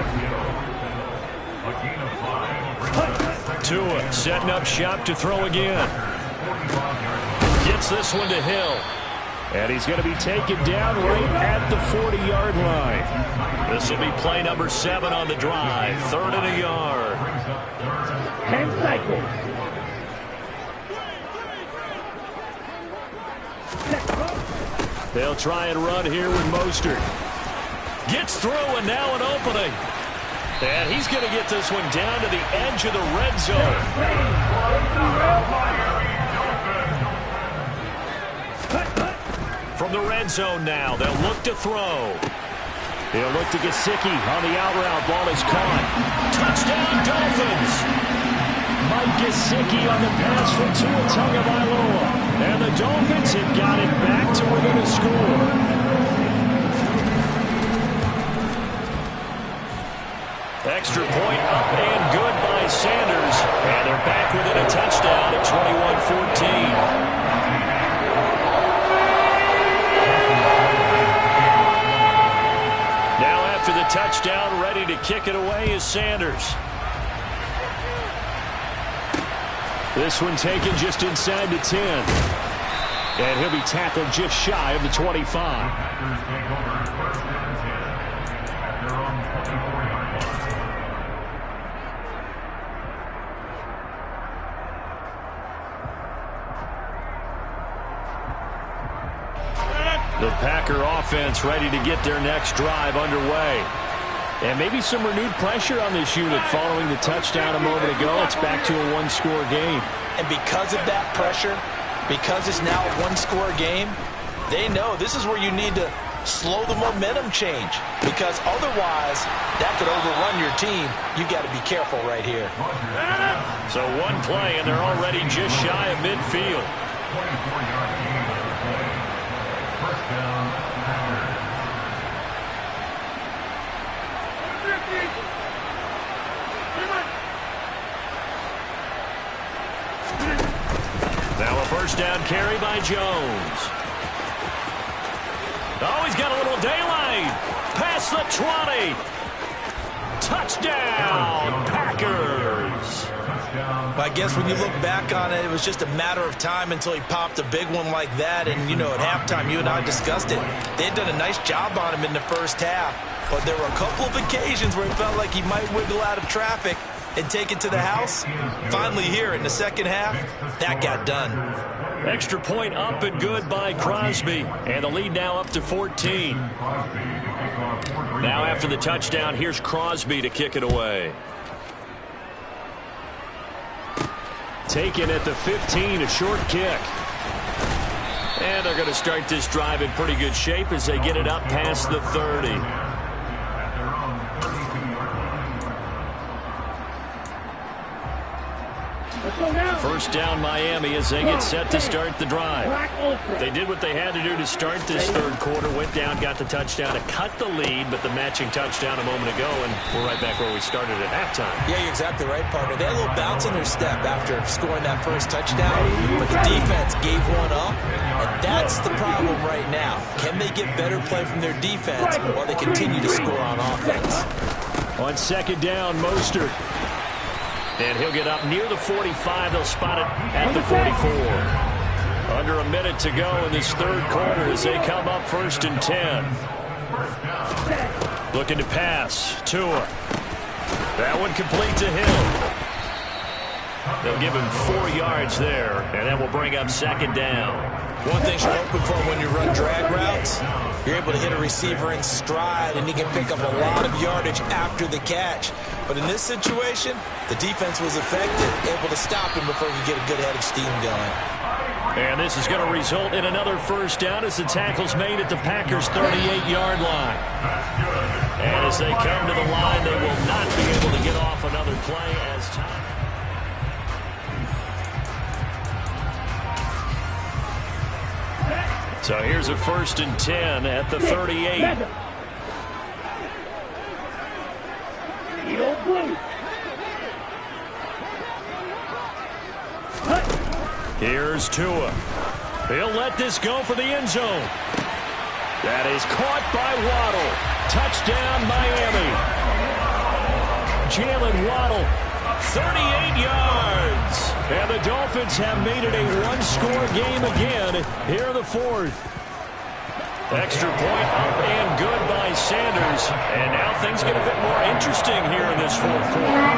Tua setting up shop to throw again. Gets this one to Hill. And he's going to be taken down right at the 40-yard line. This will be play number 7 on the drive. 3rd and a yard. 10 cycles. They'll try and run here with Mostert. Gets through, and now an opening. And he's going to get this one down to the edge of the red zone. From the red zone now, they'll look to throw. He'll look to Gesicki on the out route. Ball is caught. Touchdown, Dolphins! Mike Gesicki on the pass for Tua Tagovailoa. And the Dolphins have got it back to within a score. Extra point up and good by Sanders. And they're back within a touchdown at 21-14. After the touchdown, ready to kick it away is Sanders. This one taken just inside the 10. And he'll be tackled just shy of the 25. The Packer offense ready to get their next drive underway. And maybe some renewed pressure on this unit following the touchdown a moment ago. It's back to a one-score game. And because of that pressure, because it's now a one-score game, they know this is where you need to slow the momentum change, because otherwise that could overrun your team. You got to be careful right here. So one play, and they're already just shy of midfield. 24-yard gain on the play. First down, Packers. Now a first down carry by Jones. Oh, he's got a little daylight. Past the 20. Touchdown, Packers. I guess when you look back on it, it was just a matter of time until he popped a big one like that. And, you know, at halftime, you and I discussed it. They had done a nice job on him in the first half. But there were a couple of occasions where it felt like he might wiggle out of traffic and take it to the house. Finally here in the second half, that got done. Extra point up and good by Crosby. And the lead now up to 14. Now after the touchdown, here's Crosby to kick it away. Taken at the 15, a short kick. And they're going to start this drive in pretty good shape as they get it up past the 30. First down Miami as they get set to start the drive. They did what they had to do to start this third quarter. Went down, got the touchdown to cut the lead, but the matching touchdown a moment ago, and we're right back where we started at halftime. Yeah, you're exactly right, partner. They had a little bounce in their step after scoring that first touchdown, but the defense gave one up, and that's the problem right now. Can they get better play from their defense while they continue to score on offense? On second down, Mostert. And he'll get up near the 45. They'll spot it at the 44. Under a minute to go in this third quarter as they come up first and 10. Looking to pass. Tua. That one complete to him. They'll give him 4 yards there, and that will bring up second down. One thing you're hoping for when you run drag routes, you're able to hit a receiver in stride, and he can pick up a lot of yardage after the catch. But in this situation, the defense was effective, able to stop him before he could get a good head of steam going. And this is going to result in another first down as the tackle's made at the Packers' 38-yard line. And as they come to the line, they will not be able to get off another play as time. So here's a first and 10 at the 38. Here's Tua. He'll let this go for the end zone. That is caught by Waddle. Touchdown, Miami. Jalen Waddle, 38 yards. And the Dolphins have made it a one-score game again here in the fourth. Extra point up and good by Sanders. And now things get a bit more interesting here in this fourth quarter.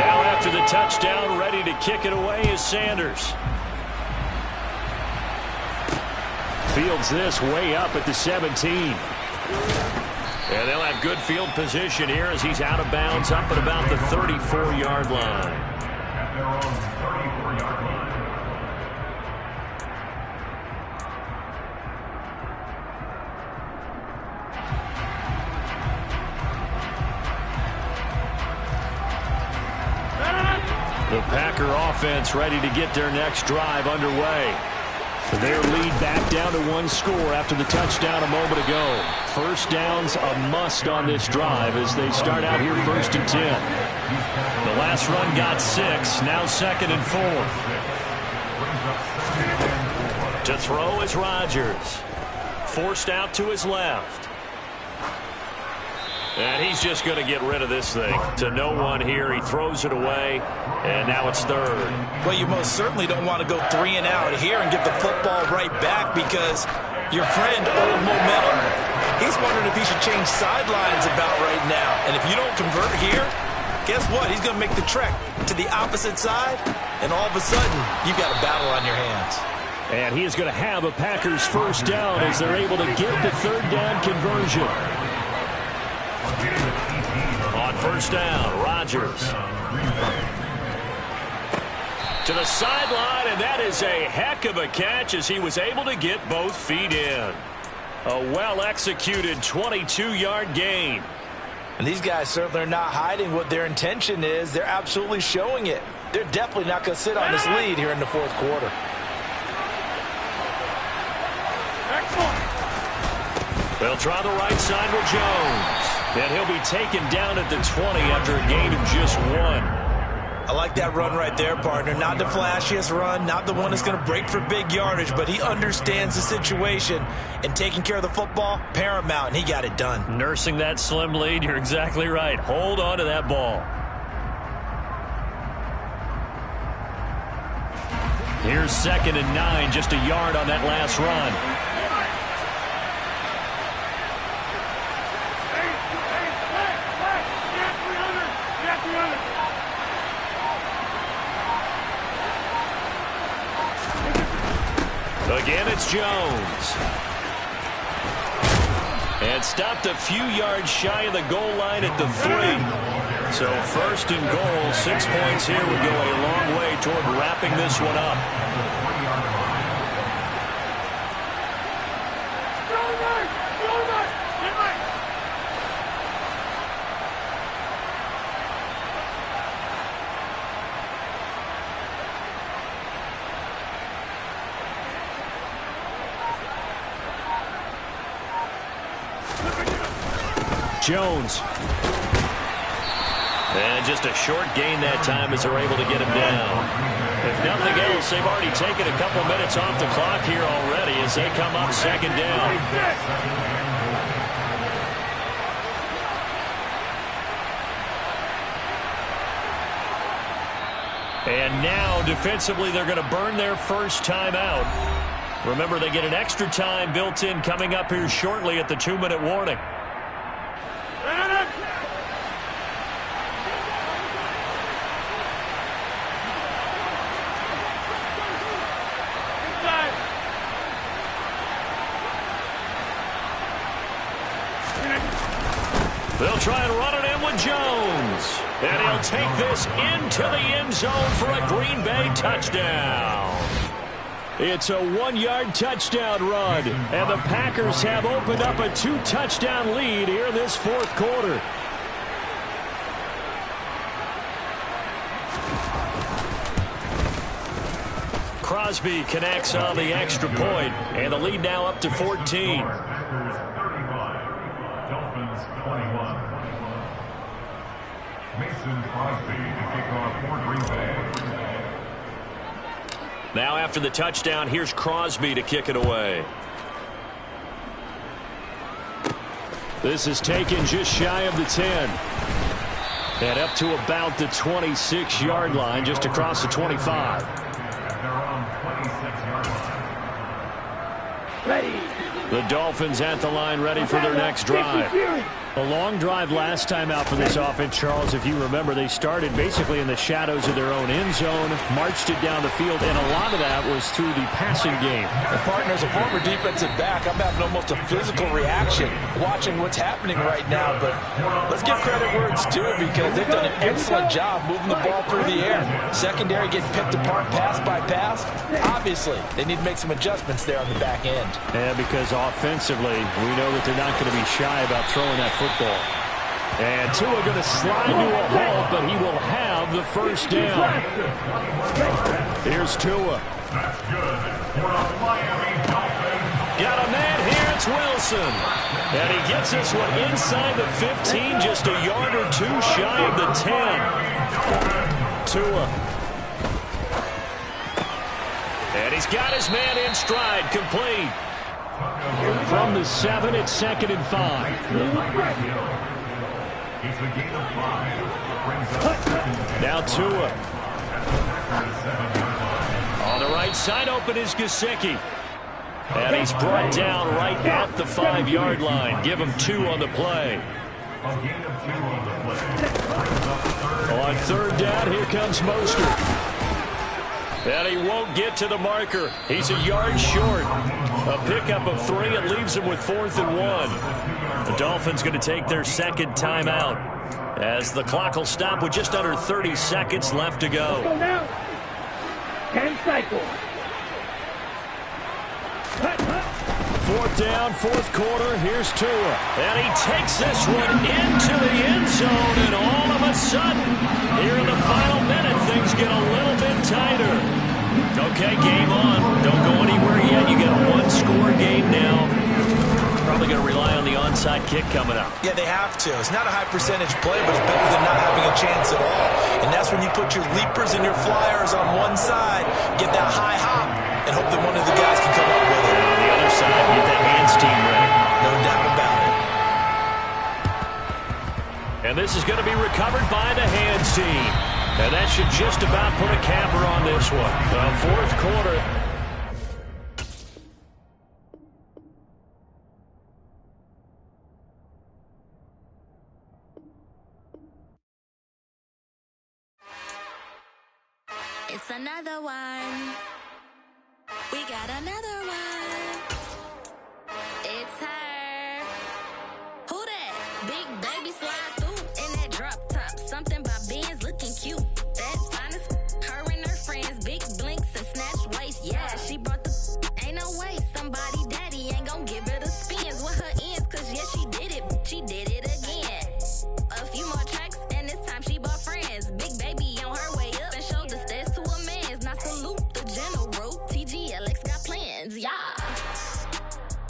Now after the touchdown, ready to kick it away is Sanders. Fields this way up at the 17. And they'll have good field position here as he's out of bounds up at about the 34-yard line. At their own 34-yard line. The Packer offense ready to get their next drive underway. Their lead back down to one score after the touchdown a moment ago. First down's a must on this drive as they start out here first and 10. The last run got 6, now second and 4. To throw is Rodgers. Forced out to his left. And he's just going to get rid of this thing. To no one here. He throws it away, and now it's third. Well, you most certainly don't want to go 3 and out here and get the football right back because your friend, Old Momentum, he's wondering if he should change sidelines about right now. And if you don't convert here, guess what? He's going to make the trek to the opposite side, and all of a sudden, you've got a battle on your hands. And he is going to have a Packers first down as they're able to get the third down conversion. On first down, Rodgers. To the sideline, and that is a heck of a catch as he was able to get both feet in. A well-executed 22-yard gain. And these guys certainly are not hiding what their intention is. They're absolutely showing it. they're definitely not going to sit on this lead here in the fourth quarter. They'll try the right side with Jones. And he'll be taken down at the 20 after a gain of just 1. I like that run right there, partner. Not the flashiest run, not the one that's going to break for big yardage, but he understands the situation, and taking care of the football, paramount, and he got it done. Nursing that slim lead, you're exactly right. Hold on to that ball. Here's 2nd and 9, just a yard on that last run. Again, it's Jones. And stopped a few yards shy of the goal line at the 3. So 1st and goal, 6 points here would go a long way toward wrapping this one up. Jones. And just a short gain that time as they're able to get him down. If nothing else, they've already taken a couple minutes off the clock here already as they come up 2nd down. And now, defensively, they're going to burn their first timeout. Remember, they get an extra time built in coming up here shortly at the 2-minute warning. They'll try and run it in with Jones. And he'll take this into the end zone for a Green Bay touchdown. It's a 1-yard touchdown run. And the Packers have opened up a 2-touchdown lead here in this fourth quarter. Crosby connects on the extra point, and the lead now up to 14. Now after the touchdown, here's Crosby to kick it away. This is taken just shy of the 10. And up to about the 26-yard line, just across the 25. Ready. The Dolphins at the line, ready for their next drive. A long drive last time out for this offense, Charles. If you remember, they started basically in the shadows of their own end zone, marched it down the field, and a lot of that was through the passing game. And partner, as a former defensive back, I'm having almost a physical reaction watching what's happening right now. But let's give credit where it's due because they've done an excellent job moving the ball through the air. Secondary getting picked apart pass by pass. Obviously, they need to make some adjustments there on the back end. Yeah, because offensively, we know that they're not going to be shy about throwing that football. And Tua going to slide to a halt, but he will have the first down. Here's Tua. Got a man here, it's Wilson. And he gets this one inside the 15, just a yard or two shy of the 10. Tua. And he's got his man in stride, complete. From the 7, it's 2nd and 5. Now Tua. On the right side, open is Gesicki. And he's brought down right at the 5-yard line. Give him 2 on the play. On 3rd down, here comes Mostert. And he won't get to the marker. He's a yard short. A pickup of 3. It leaves him with 4th and 1. The Dolphins going to take their 2nd timeout as the clock will stop with just under 30 seconds left to go. 10 cycles. 4th down, 4th quarter. Here's Tua. And he takes this one into the end zone. And all of a sudden, here in the final minute, things get a Okay, game on. Don't go anywhere yet. You got a one-score game now. Probably going to rely on the onside kick coming up. Yeah, they have to. It's not a high percentage play, but it's better than not having a chance at all. And that's when you put your leapers and your flyers on one side, get that high hop, and hope that one of the guys can come up with it. And on the other side, get that hands team ready. No doubt about it. And this is going to be recovered by the hands team. And that should just about put a capper on this one. Fourth quarter. It's another one. We got another one. It's her. Who that? Big baby slide through in that drop top. Something about Benz looking cute. That's honest. Her and her friends, big blinks and snatch waist. Yeah, she brought the. Ain't no way somebody daddy ain't gon' give her the spins with her ends. Cause yeah, she did it. She did it again. A few more tracks and this time she bought friends. Big baby on her way up and showed the stairs to a man's. Now salute the general. TGLX got plans, yeah.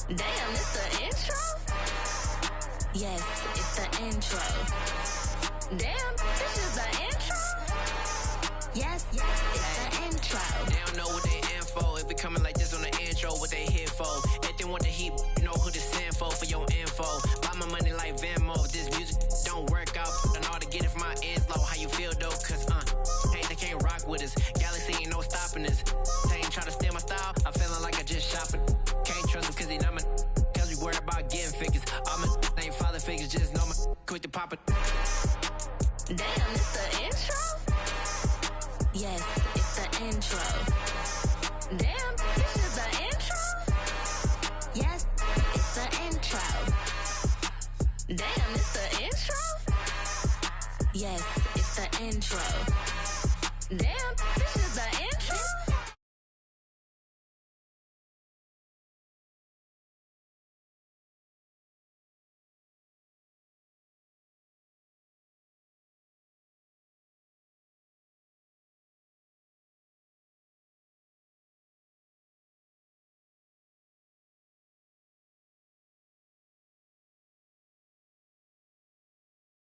Damn, it's the intro? Yes, it's the intro. Damn, this is the intro? Yes, it's the intro. They don't know what they in for. If we coming like this on the intro, what they here for? If they want the heat, you know who to send for your info. Buy my money like Venmo. If this music don't work out, I know how to get it from my ends low. How you feel though? Cause hey, they can't rock with us. Galaxy ain't no stopping us. They ain't try to steal my style. I'm feeling like I just shopping. Can't trust him cause he not my. Cause we worried about getting figures. All my ain't father figures, just know my quick to pop it. Damn, it's the intro? Yes, it's the intro. Damn, this is the intro? Yes, it's the intro. Damn, it's the intro? Yes, it's the intro. Damn, this is the intro?